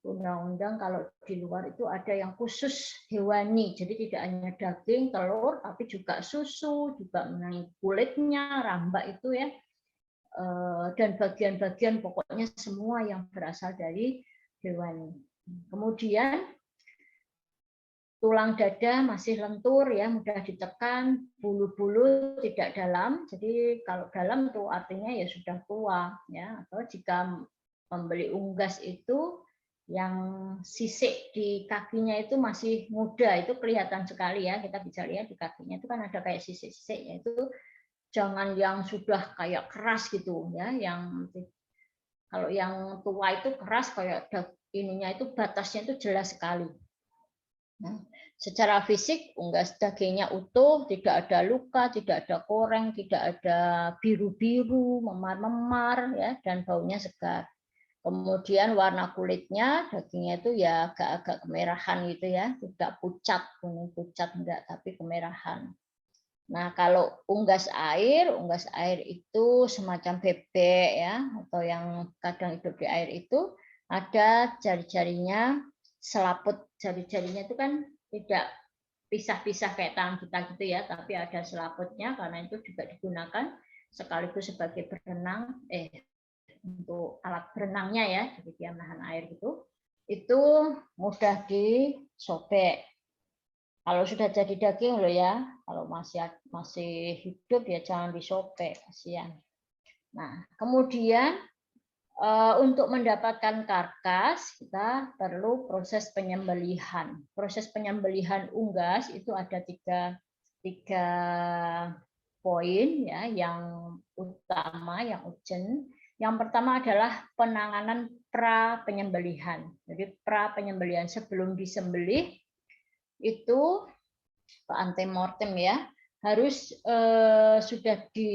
undang-undang, kalau di luar itu ada yang khusus hewani, jadi tidak hanya daging, telur, tapi juga susu, juga mengenai kulitnya, rambak itu ya, dan bagian-bagian pokoknya semua yang berasal dari hewani. Kemudian tulang dada masih lentur ya, mudah ditekan, bulu-bulu tidak dalam. Jadi kalau dalam itu artinya ya sudah tua ya, atau jika membeli unggas itu yang sisik di kakinya itu masih muda, itu kelihatan sekali ya, kita bisa lihat di kakinya itu kan ada kayak sisik-sisik, yaitu jangan yang sudah kayak keras gitu ya, yang kalau yang tua itu keras kayak ininya itu batasnya itu jelas sekali. Nah, secara fisik unggas dagingnya utuh, tidak ada luka, tidak ada koreng, tidak ada biru-biru, memar-memar ya, dan baunya segar. Kemudian warna kulitnya, dagingnya itu ya agak-agak kemerahan gitu ya, tidak pucat, kuning pucat enggak, tapi kemerahan. Nah, kalau unggas air itu semacam bebek ya, atau yang kadang hidup di air itu ada jari-jarinya selaput, jari-jarinya itu kan tidak pisah-pisah kayak tangan kita gitu ya, tapi ada selaputnya karena itu juga digunakan sekaligus sebagai berenang, untuk alat berenangnya ya, jadi dia menahan air gitu, itu mudah disobek. Kalau sudah jadi daging loh ya, kalau masih hidup ya jangan disobek, kasihan. Nah, kemudian untuk mendapatkan karkas kita perlu proses penyembelihan. Proses penyembelihan unggas itu ada tiga poin ya, yang utama, yang urgent. Yang pertama adalah penanganan pra penyembelihan. Jadi pra penyembelihan sebelum disembelih itu antemortem ya, harus sudah di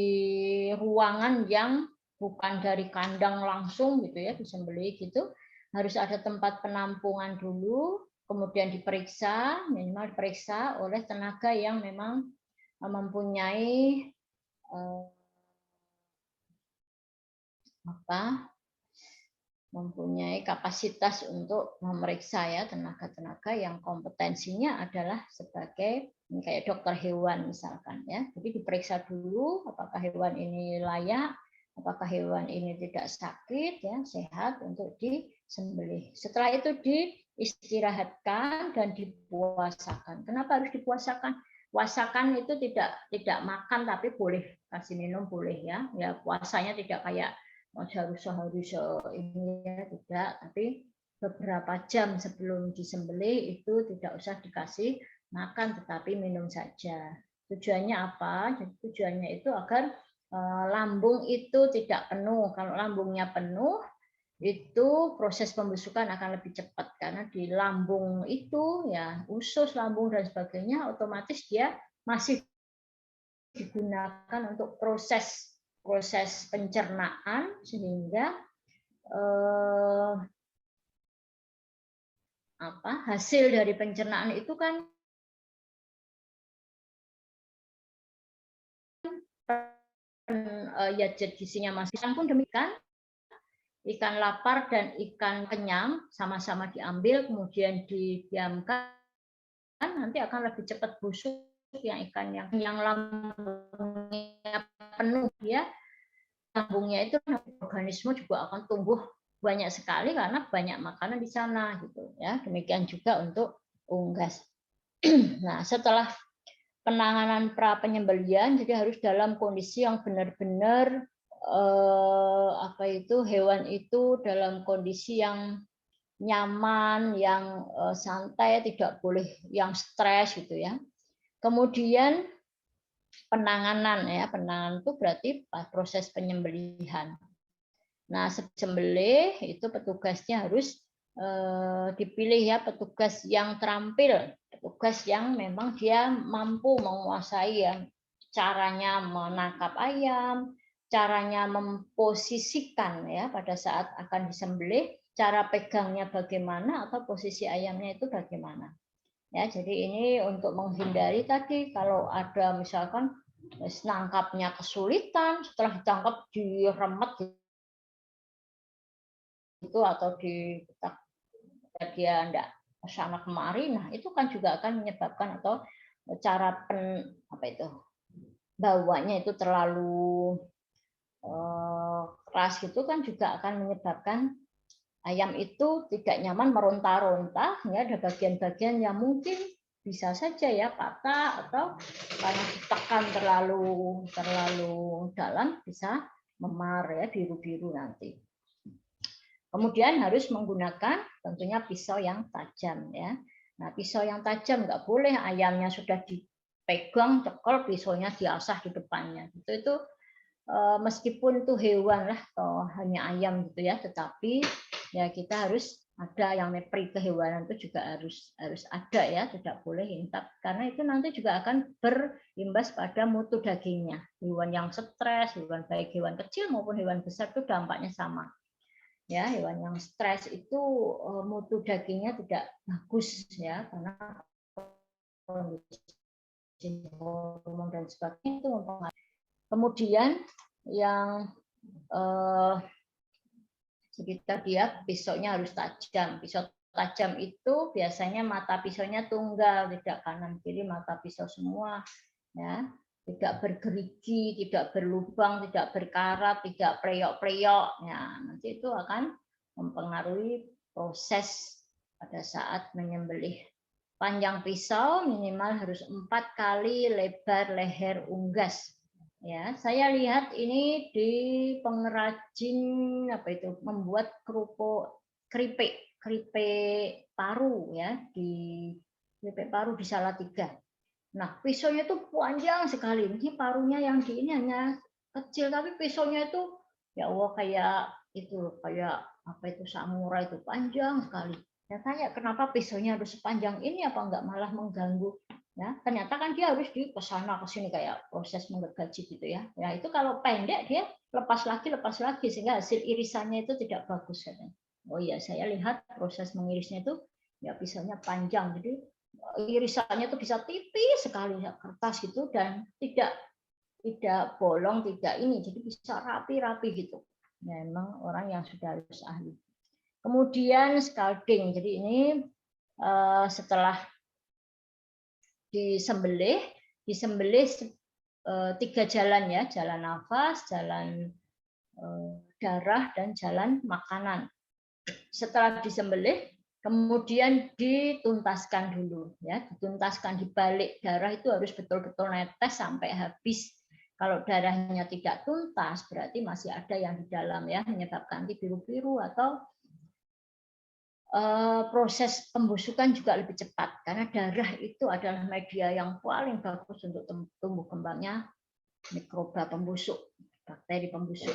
ruangan yang bukan dari kandang langsung gitu ya, disembelih gitu, harus ada tempat penampungan dulu, kemudian diperiksa, minimal diperiksa oleh tenaga yang memang mempunyai mempunyai kapasitas untuk memeriksa ya, tenaga-tenaga yang kompetensinya adalah sebagai kayak dokter hewan misalkan ya. Jadi diperiksa dulu apakah hewan ini layak, apakah hewan ini tidak sakit ya, sehat untuk disembelih. Setelah itu diistirahatkan dan dipuasakan. Kenapa harus dipuasakan? Puasakan itu tidak makan tapi boleh kasih minum boleh ya. Ya puasanya tidak kayak harus ini ya, tidak, tapi beberapa jam sebelum disembelih itu tidak usah dikasih makan tetapi minum saja. Tujuannya apa? Jadi tujuannya itu agar lambung itu tidak penuh. Kalau lambungnya penuh itu proses pembusukan akan lebih cepat karena di lambung itu ya usus, lambung dan sebagainya otomatis dia masih digunakan untuk proses pencernaan sehingga hasil dari pencernaan itu kan ya zat gizinya masih pun demikian. Ikan lapar dan ikan kenyang sama-sama diambil kemudian didiamkan, nanti akan lebih cepat busuk yang ikan yang lambungnya penuh ya. Lambungnya itu organisme juga akan tumbuh banyak sekali karena banyak makanan di sana gitu ya. Demikian juga untuk unggas. Nah, setelah penanganan pra penyembelihan, jadi harus dalam kondisi yang benar-benar hewan itu dalam kondisi yang nyaman, yang santai, tidak boleh yang stres gitu ya. Kemudian penanganan itu berarti proses penyembelihan. Nah, sembelih itu petugasnya harus dipilih ya, petugas yang terampil, petugas yang memang dia mampu menguasai ya caranya menangkap ayam, caranya memposisikan ya pada saat akan disembelih, cara pegangnya bagaimana atau posisi ayamnya itu bagaimana. Ya, jadi ini untuk menghindari tadi kalau ada misalkan nangkapnya kesulitan, setelah ditangkap diremet itu atau dia enggak kesana kemari, nah itu kan juga akan menyebabkan atau cara bawanya itu terlalu keras itu kan juga akan menyebabkan ayam itu tidak nyaman meronta-ronta, ya ada bagian-bagian yang mungkin bisa saja ya patah atau karena ditekan terlalu dalam bisa memar ya, biru-biru nanti. Kemudian harus menggunakan tentunya pisau yang tajam ya. Nah, pisau yang tajam nggak boleh ayamnya sudah dipegang, cekel, pisaunya diasah di depannya. Itu meskipun itu hewan lah atau hanya ayam gitu ya, tetapi ya kita harus ada yang peri kehewanan itu juga harus ada ya, tidak boleh intap karena itu nanti juga akan berimbas pada mutu dagingnya. Hewan yang stres, baik hewan kecil maupun hewan besar itu dampaknya sama. Ya, hewan yang stres itu mutu dagingnya tidak bagus ya karena kondisi hormon dan sebagainya itu mempengaruhi. Kemudian yang kita lihat pisaunya harus tajam. Pisau tajam itu biasanya mata pisaunya tunggal, tidak kanan kiri mata pisau semua, ya, tidak bergerigi, tidak berlubang, tidak berkarat, tidak preyok-preyok. Ya, nanti itu akan mempengaruhi proses pada saat menyembelih. Panjang pisau minimal harus 4 kali lebar leher unggas. Ya, saya lihat ini di pengrajin membuat keripik paru ya di keripik paru di Salatiga. Nah, pisaunya itu panjang sekali. Ini parunya yang di ini hanya kecil tapi pisaunya itu ya Allah kayak samurai itu panjang sekali. Saya tanya kenapa pisaunya harus sepanjang ini apa enggak malah mengganggu. Ya, ternyata kan dia harus di kesana kesini kayak proses menggergaji gitu ya. Ya itu kalau pendek dia lepas lagi sehingga hasil irisannya itu tidak bagus katanya. Oh iya, saya lihat proses mengirisnya itu ya pisaunya panjang. Jadi irisannya itu bisa tipis sekali ya, kertas gitu dan tidak bolong, tidak ini. Jadi bisa rapi-rapi gitu. Memang orang yang sudah harus ahli. Kemudian scalding. Jadi ini setelah disembelih 3 jalan ya, jalan nafas, jalan darah dan jalan makanan. Setelah disembelih kemudian dituntaskan dulu ya, dituntaskan, dibalik. Darah itu harus betul-betul netes sampai habis. Kalau darahnya tidak tuntas berarti masih ada yang di dalam ya, menyebabkan biru-biru atau proses pembusukan juga lebih cepat karena darah itu adalah media yang paling bagus untuk tumbuh kembangnya mikroba pembusuk, bakteri pembusuk.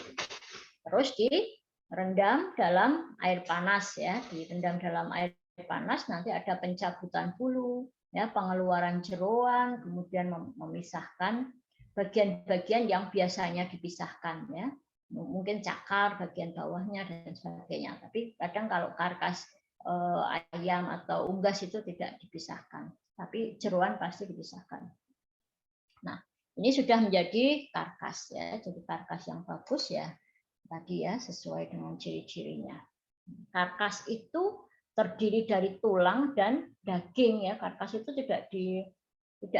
Terus direndam dalam air panas ya, direndam dalam air panas nanti ada pencabutan bulu, ya, pengeluaran jeroan, kemudian memisahkan bagian-bagian yang biasanya dipisahkan ya. Mungkin cakar bagian bawahnya dan sebagainya. Tapi kadang kalau karkas ayam atau unggas itu tidak dipisahkan, tapi jeroan pasti dipisahkan. Nah, ini sudah menjadi karkas ya, jadi karkas yang bagus ya tadi ya, sesuai dengan ciri-cirinya. Karkas itu terdiri dari tulang dan daging ya, karkas itu tidak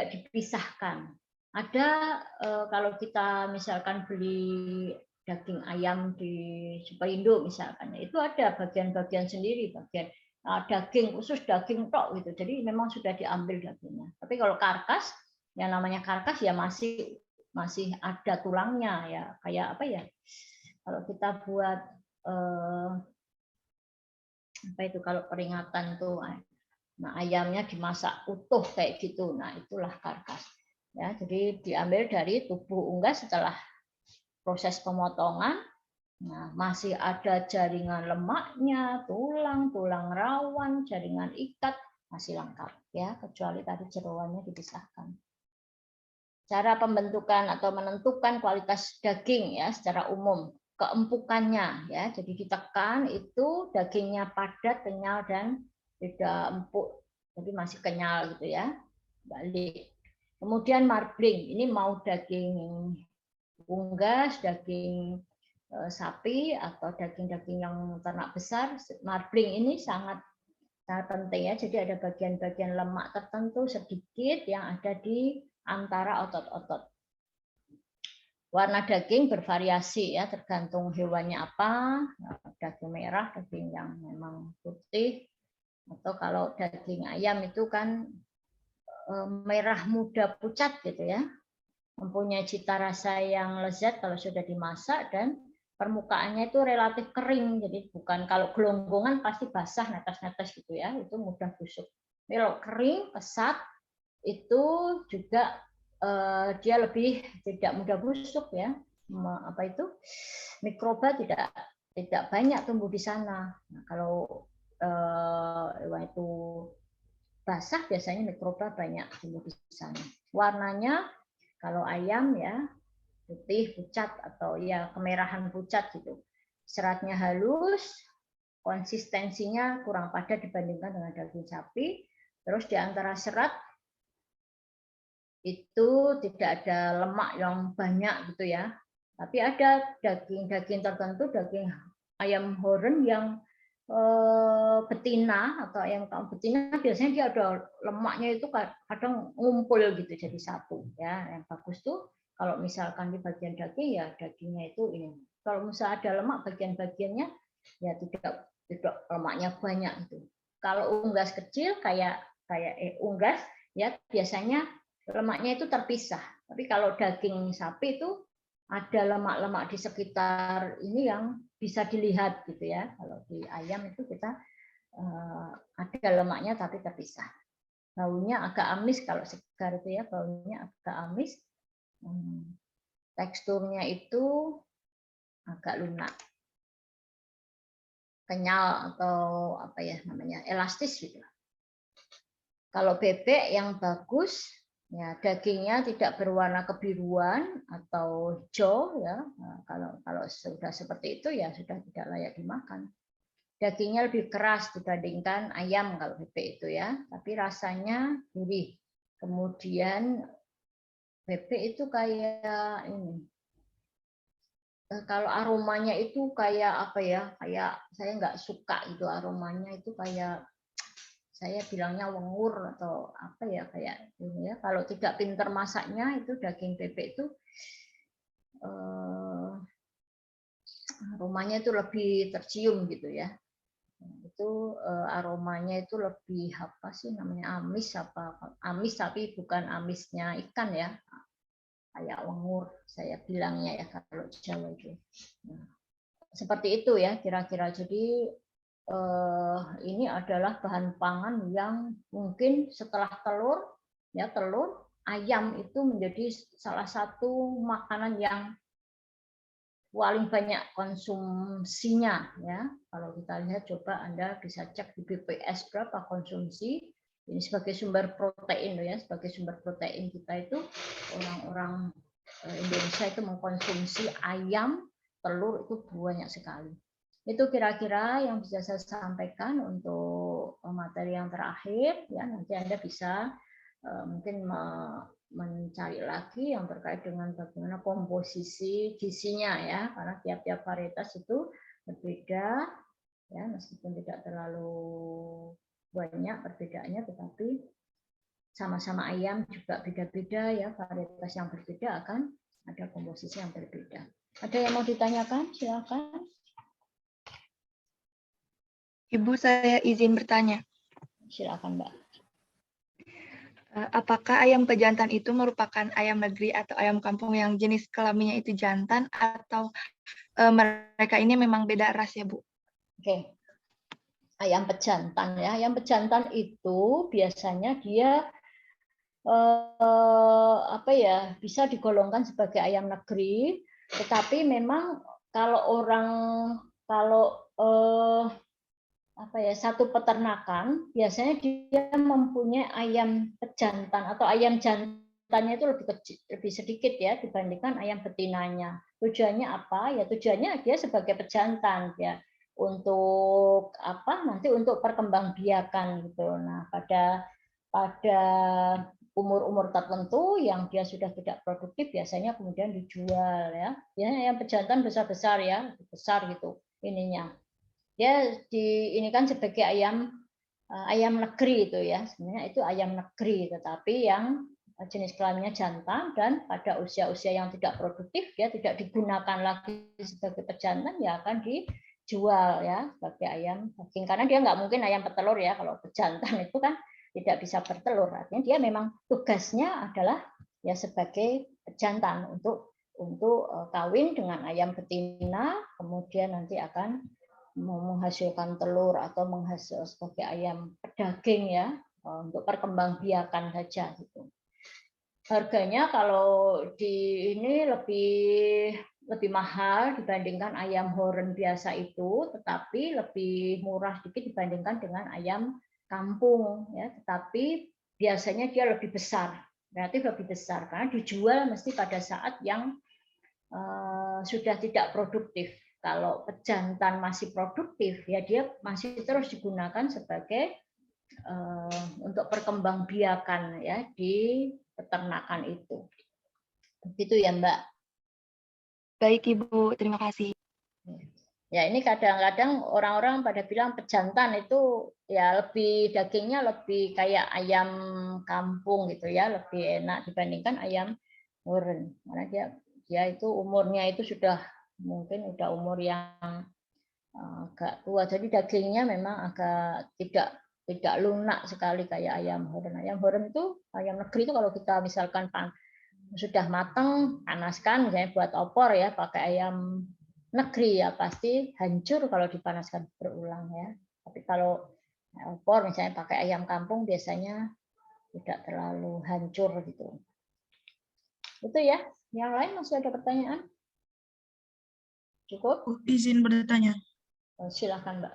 dipisahkan. Ada kalau kita misalkan beli daging ayam di Superindo misalkan, itu ada bagian-bagian sendiri, bagian daging khusus daging tok gitu. Jadi memang sudah diambil dagingnya. Tapi kalau karkas, yang namanya karkas ya masih ada tulangnya ya, kayak apa ya? Kalau kita buat apa itu kalau peringatan tuh, nah ayamnya dimasak utuh kayak gitu, nah itulah karkas. Ya, jadi diambil dari tubuh unggas setelah proses pemotongan. Nah, masih ada jaringan lemaknya, tulang rawan, jaringan ikat, masih lengkap ya, kecuali tadi jeroannya dipisahkan. Cara pembentukan atau menentukan kualitas daging ya secara umum, keempukannya ya. Jadi ditekan itu dagingnya padat, kenyal dan tidak empuk. Jadi masih kenyal gitu ya. Balik. Kemudian marbling, ini mau daging unggas, daging sapi atau daging-daging yang ternak besar, marbling ini sangat penting ya. Jadi ada bagian-bagian lemak tertentu sedikit yang ada di antara otot-otot. Warna daging bervariasi ya, tergantung hewannya apa. Daging merah, daging yang memang putih, atau kalau daging ayam itu kan merah muda pucat gitu ya. Mempunyai cita rasa yang lezat kalau sudah dimasak dan permukaannya itu relatif kering, jadi bukan kalau gelonggongan pasti basah netes-netes gitu ya, itu mudah busuk. Kalau kering pesat itu juga dia lebih tidak mudah busuk ya, apa itu mikroba tidak banyak tumbuh di sana. Nah, kalau hewan itu basah biasanya mikroba banyak tumbuh di sana. Warnanya kalau ayam ya putih pucat atau ya kemerahan pucat gitu. Seratnya halus, konsistensinya kurang padat dibandingkan dengan daging sapi. Terus di antara serat itu tidak ada lemak yang banyak gitu ya. Tapi ada daging-daging tertentu, daging ayam horen yang betina atau ayam kaum betina biasanya dia ada lemaknya itu kadang ngumpul gitu jadi satu ya. Yang bagus tuh kalau misalkan di bagian daging ya dagingnya itu ini. Kalau misalnya ada lemak bagian-bagiannya ya tidak lemaknya banyak itu. Kalau unggas kecil kayak unggas ya biasanya lemaknya itu terpisah. Tapi kalau daging sapi itu ada lemak-lemak di sekitar ini yang bisa dilihat gitu ya. Kalau di ayam itu kita ada lemaknya tapi terpisah. Baunya agak amis kalau segar itu ya, baunya agak amis. Teksturnya itu agak lunak, kenyal atau apa ya namanya elastis gitu. Kalau bebek yang bagus ya dagingnya tidak berwarna kebiruan atau hijau ya. Nah, kalau sudah seperti itu ya sudah tidak layak dimakan. Dagingnya lebih keras dibandingkan ayam kalau bebek itu ya, tapi rasanya gurih. Kemudian bebek itu kayak ini. Kalau aromanya itu kayak apa ya? Kayak saya nggak suka itu aromanya itu kayak saya bilangnya wengur atau apa ya kayak ini ya. Kalau tidak pintar masaknya itu daging bebek itu aromanya itu lebih tercium gitu ya. Itu aromanya itu lebih apa sih namanya amis tapi bukan amisnya ikan ya. Kayak wengur saya bilangnya ya kalau Jawa itu. Nah, seperti itu ya kira-kira. Jadi ini adalah bahan pangan yang mungkin setelah telur ayam itu menjadi salah satu makanan yang paling banyak konsumsinya ya. Kalau kita lihat coba Anda bisa cek di BPS berapa konsumsi ini sebagai sumber protein ya, sebagai sumber protein kita itu orang-orang Indonesia itu mengkonsumsi ayam, telur itu banyak sekali. Itu kira-kira yang bisa saya sampaikan untuk materi yang terakhir ya. Nanti Anda bisa mungkin mencari lagi yang terkait dengan bagaimana komposisi gizinya ya, karena tiap-tiap varietas itu berbeda ya, meskipun tidak terlalu banyak perbedaannya, tetapi sama-sama ayam juga beda-beda ya, varietas yang berbeda akan ada komposisi yang berbeda. Ada yang mau ditanyakan? Silakan. Ibu, saya izin bertanya. Silakan, Mbak. Apakah ayam pejantan itu merupakan ayam negeri atau ayam kampung yang jenis kelaminnya itu jantan, atau mereka ini memang beda ras ya, Bu? Oke. Ayam pejantan ya. Ayam pejantan itu biasanya dia apa ya, bisa digolongkan sebagai ayam negeri, tetapi memang kalau apa ya, satu peternakan biasanya dia mempunyai ayam pejantan atau ayam jantannya itu lebih kecil, lebih sedikit ya dibandingkan ayam betinanya. Tujuannya apa? Ya tujuannya dia sebagai pejantan ya, untuk apa? Nanti untuk perkembangbiakan gitu. Nah, pada umur-umur tertentu yang dia sudah tidak produktif biasanya kemudian dijual ya. Biasanya ayam pejantan besar-besar ya, besar gitu ininya. Dia ini kan sebagai ayam negeri itu ya, sebenarnya itu ayam negeri, tetapi yang jenis kelaminnya jantan dan pada usia-usia yang tidak produktif dia tidak digunakan lagi sebagai pejantan, ya akan dijual ya sebagai ayam daging, karena dia nggak mungkin ayam petelur ya, kalau pejantan itu kan tidak bisa bertelur, artinya dia memang tugasnya adalah ya sebagai pejantan untuk kawin dengan ayam betina, kemudian nanti akan menghasilkan telur atau menghasil sebagai ayam pedaging ya, untuk perkembangbiakan saja gitu. Harganya kalau di ini lebih mahal dibandingkan ayam horen biasa itu, tetapi lebih murah sedikit dibandingkan dengan ayam kampung ya, tetapi biasanya dia lebih besar, relatif lebih besar karena dijual mesti pada saat yang sudah tidak produktif. Kalau pejantan masih produktif, ya dia masih terus digunakan sebagai untuk perkembangbiakan ya di peternakan itu. Begitu ya, Mbak. Baik, Ibu. Terima kasih. Ya, ini kadang-kadang orang-orang pada bilang pejantan itu ya lebih dagingnya lebih kayak ayam kampung gitu ya, lebih enak dibandingkan ayam horen. Karena dia itu umurnya itu sudah mungkin udah umur yang agak tua, jadi dagingnya memang agak tidak lunak sekali kayak ayam horen. Ayam horen itu ayam negeri itu kalau kita misalkan sudah matang, panaskan misalnya buat opor ya, pakai ayam negeri ya pasti hancur kalau dipanaskan berulang ya. Tapi kalau opor misalnya pakai ayam kampung biasanya tidak terlalu hancur gitu. Itu ya. Yang lain masih ada pertanyaan? Cukup? Izin bertanya. Silakan, Mbak.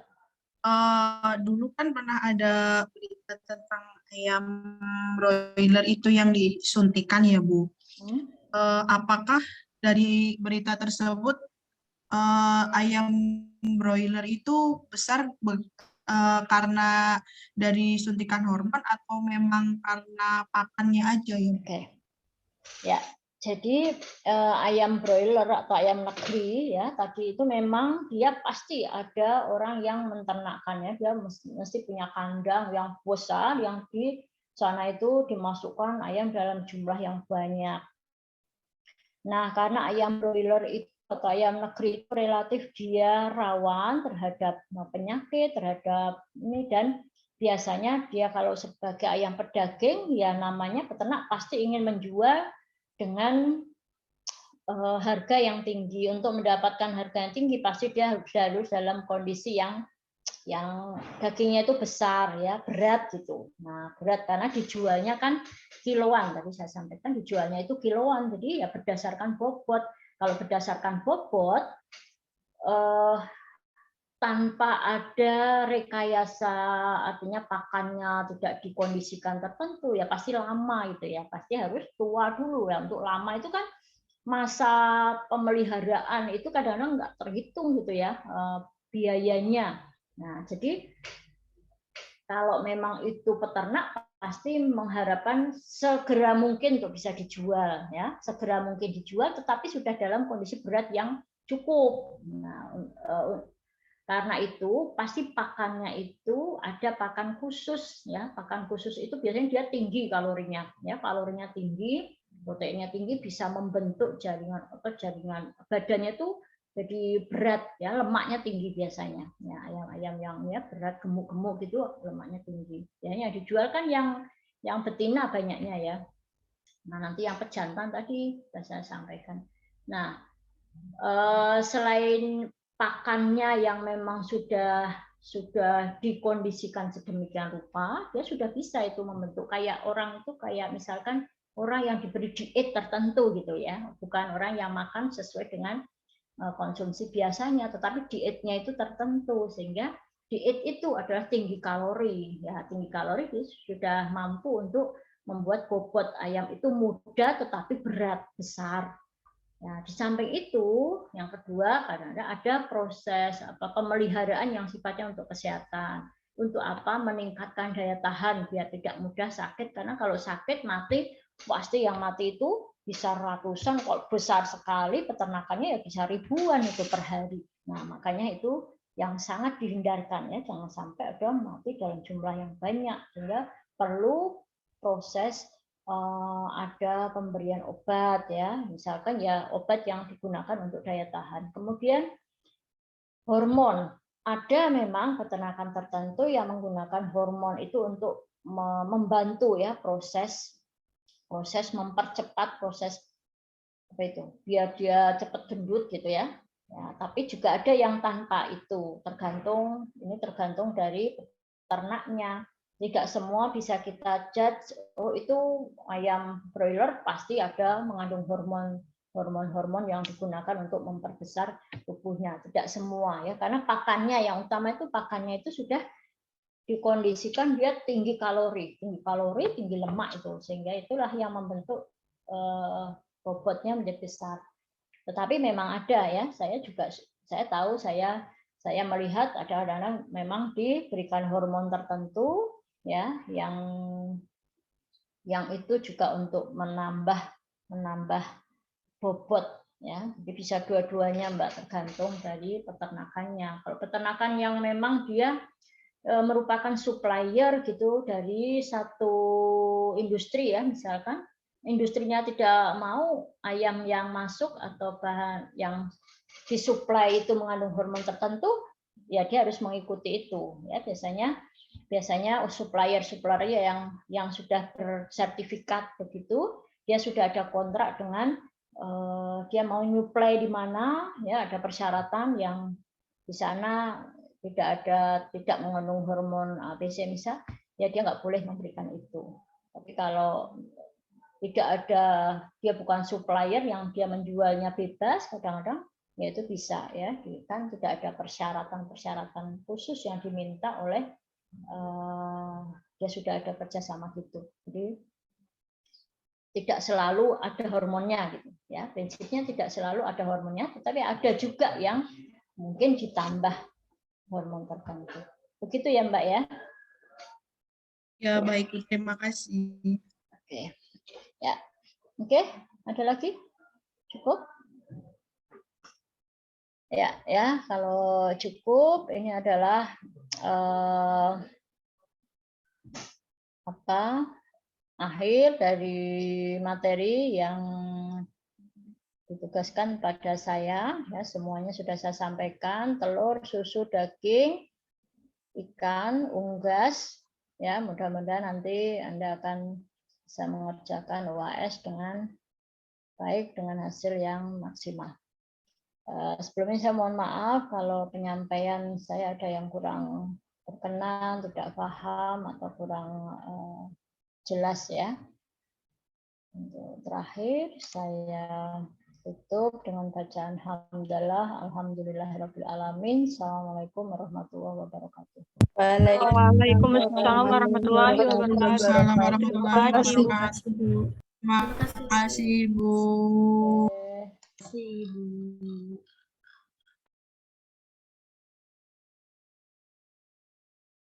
Dulu kan pernah ada berita tentang ayam broiler itu yang disuntikan ya, Bu. Apakah dari berita tersebut ayam broiler itu besar karena dari suntikan hormon atau memang karena pakannya aja ya? Oke. Ya, jadi ayam broiler atau ayam negeri ya tadi itu memang dia pasti ada orang yang menternakkannya, dia mesti punya kandang yang besar yang di sana itu dimasukkan ayam dalam jumlah yang banyak. Nah, karena ayam broiler itu atau ayam negeri itu relatif dia rawan terhadap penyakit, terhadap ini, dan biasanya dia kalau sebagai ayam pedaging ya namanya peternak pasti ingin menjual dengan harga yang tinggi. Untuk mendapatkan harga yang tinggi pasti dia harus dalam kondisi yang dagingnya itu besar ya, berat gitu. Nah, berat karena dijualnya kan kiloan, tadi saya sampaikan dijualnya itu kiloan, jadi ya berdasarkan bobot. Kalau berdasarkan bobot tanpa ada rekayasa, artinya pakannya tidak dikondisikan tertentu ya pasti lama gitu ya, pasti harus tua dulu ya. Untuk lama itu kan masa pemeliharaan itu kadang-kadang nggak terhitung gitu ya biayanya. Nah, jadi kalau memang itu peternak pasti mengharapkan segera mungkin untuk bisa dijual ya, segera mungkin dijual, tetapi sudah dalam kondisi berat yang cukup. Nah, karena itu pasti pakannya itu ada pakan khusus ya, pakan khusus itu biasanya dia tinggi kalorinya ya, kalorinya tinggi. proteinnya tinggi bisa membentuk jaringan badannya itu jadi berat ya, lemaknya tinggi biasanya ya, ayam-ayam yang ya berat gemuk-gemuk gitu lemaknya tinggi ya. Yang dijual kan yang betina banyaknya ya. Nah nanti yang pejantan tadi sudah saya sampaikan. Nah selain pakannya yang memang sudah dikondisikan sedemikian rupa, dia sudah bisa itu membentuk kayak orang itu kayak misalkan orang yang diberi diet tertentu gitu ya, bukan orang yang makan sesuai dengan konsumsi biasanya, tetapi dietnya itu tertentu sehingga diet itu adalah tinggi kalori ya, tinggi kalori itu sudah mampu untuk membuat bobot ayam itu mudah tetapi berat besar. Ya, di samping itu, yang kedua kadang-kadang ada proses pemeliharaan yang sifatnya untuk kesehatan. Untuk apa? Meningkatkan daya tahan biar tidak mudah sakit. Karena kalau sakit mati, pasti yang mati itu bisa ratusan. Kalau besar sekali peternakannya ya bisa ribuan itu per hari. Nah makanya itu yang sangat dihindarkan ya, jangan sampai ada mati dalam jumlah yang banyak. Sehingga perlu proses ada pemberian obat ya, misalkan ya obat yang digunakan untuk daya tahan. Kemudian hormon, ada memang peternakan tertentu yang menggunakan hormon itu untuk membantu ya proses mempercepat proses apa itu biar dia cepat gendut gitu ya. Ya, tapi juga ada yang tanpa itu, tergantung dari peternaknya. Tidak semua bisa kita judge, oh itu ayam broiler pasti ada mengandung hormon yang digunakan untuk memperbesar tubuhnya. Tidak semua ya, karena pakannya yang utama itu pakannya itu sudah dikondisikan dia tinggi kalori, tinggi lemak itu, sehingga itulah yang membentuk bobotnya menjadi besar. Tetapi memang ada ya, saya tahu saya melihat ada anak-anak memang diberikan hormon tertentu ya yang itu juga untuk menambah bobot ya. Jadi bisa dua-duanya Mbak, tergantung dari peternakannya. Kalau peternakan yang memang dia merupakan supplier gitu dari satu industri ya, misalkan industrinya tidak mau ayam yang masuk atau bahan yang disuplai itu mengandung hormon tertentu, ya dia harus mengikuti itu ya. Biasanya supplier yang sudah bersertifikat begitu, dia sudah ada kontrak dengan dia mau nyuplai di mana ya, ada persyaratan yang di sana tidak mengandung hormon ABC misal, ya dia nggak boleh memberikan itu. Tapi kalau tidak ada, dia bukan supplier yang dia menjualnya bebas, kadang-kadang ya itu bisa ya, kan tidak ada persyaratan khusus yang diminta oleh dia sudah ada kerjasama gitu. Jadi tidak selalu ada hormonnya gitu ya, prinsipnya tidak selalu ada hormonnya, tetapi ada juga yang mungkin ditambah hormon tertentu. Begitu ya Mbak ya? Ya baik, terima kasih. Oke. Ya. Oke, ada lagi? Cukup? Ya, kalau cukup ini adalah akhir dari materi yang ditugaskan pada saya ya, semuanya sudah saya sampaikan, telur, susu, daging, ikan, unggas ya, mudah-mudahan nanti Anda akan bisa mengerjakan UAS dengan baik dengan hasil yang maksimal. Sebelumnya saya mohon maaf kalau penyampaian saya ada yang kurang berkenan, tidak paham atau kurang jelas ya. Untuk terakhir saya tutup dengan bacaan hamdalah, alhamdulillahirabbil alamin. Assalamualaikum warahmatullahi wabarakatuh. Waalaikumsalam warahmatullahi wabarakatuh. Terima kasih Bu. Terima kasih Bu.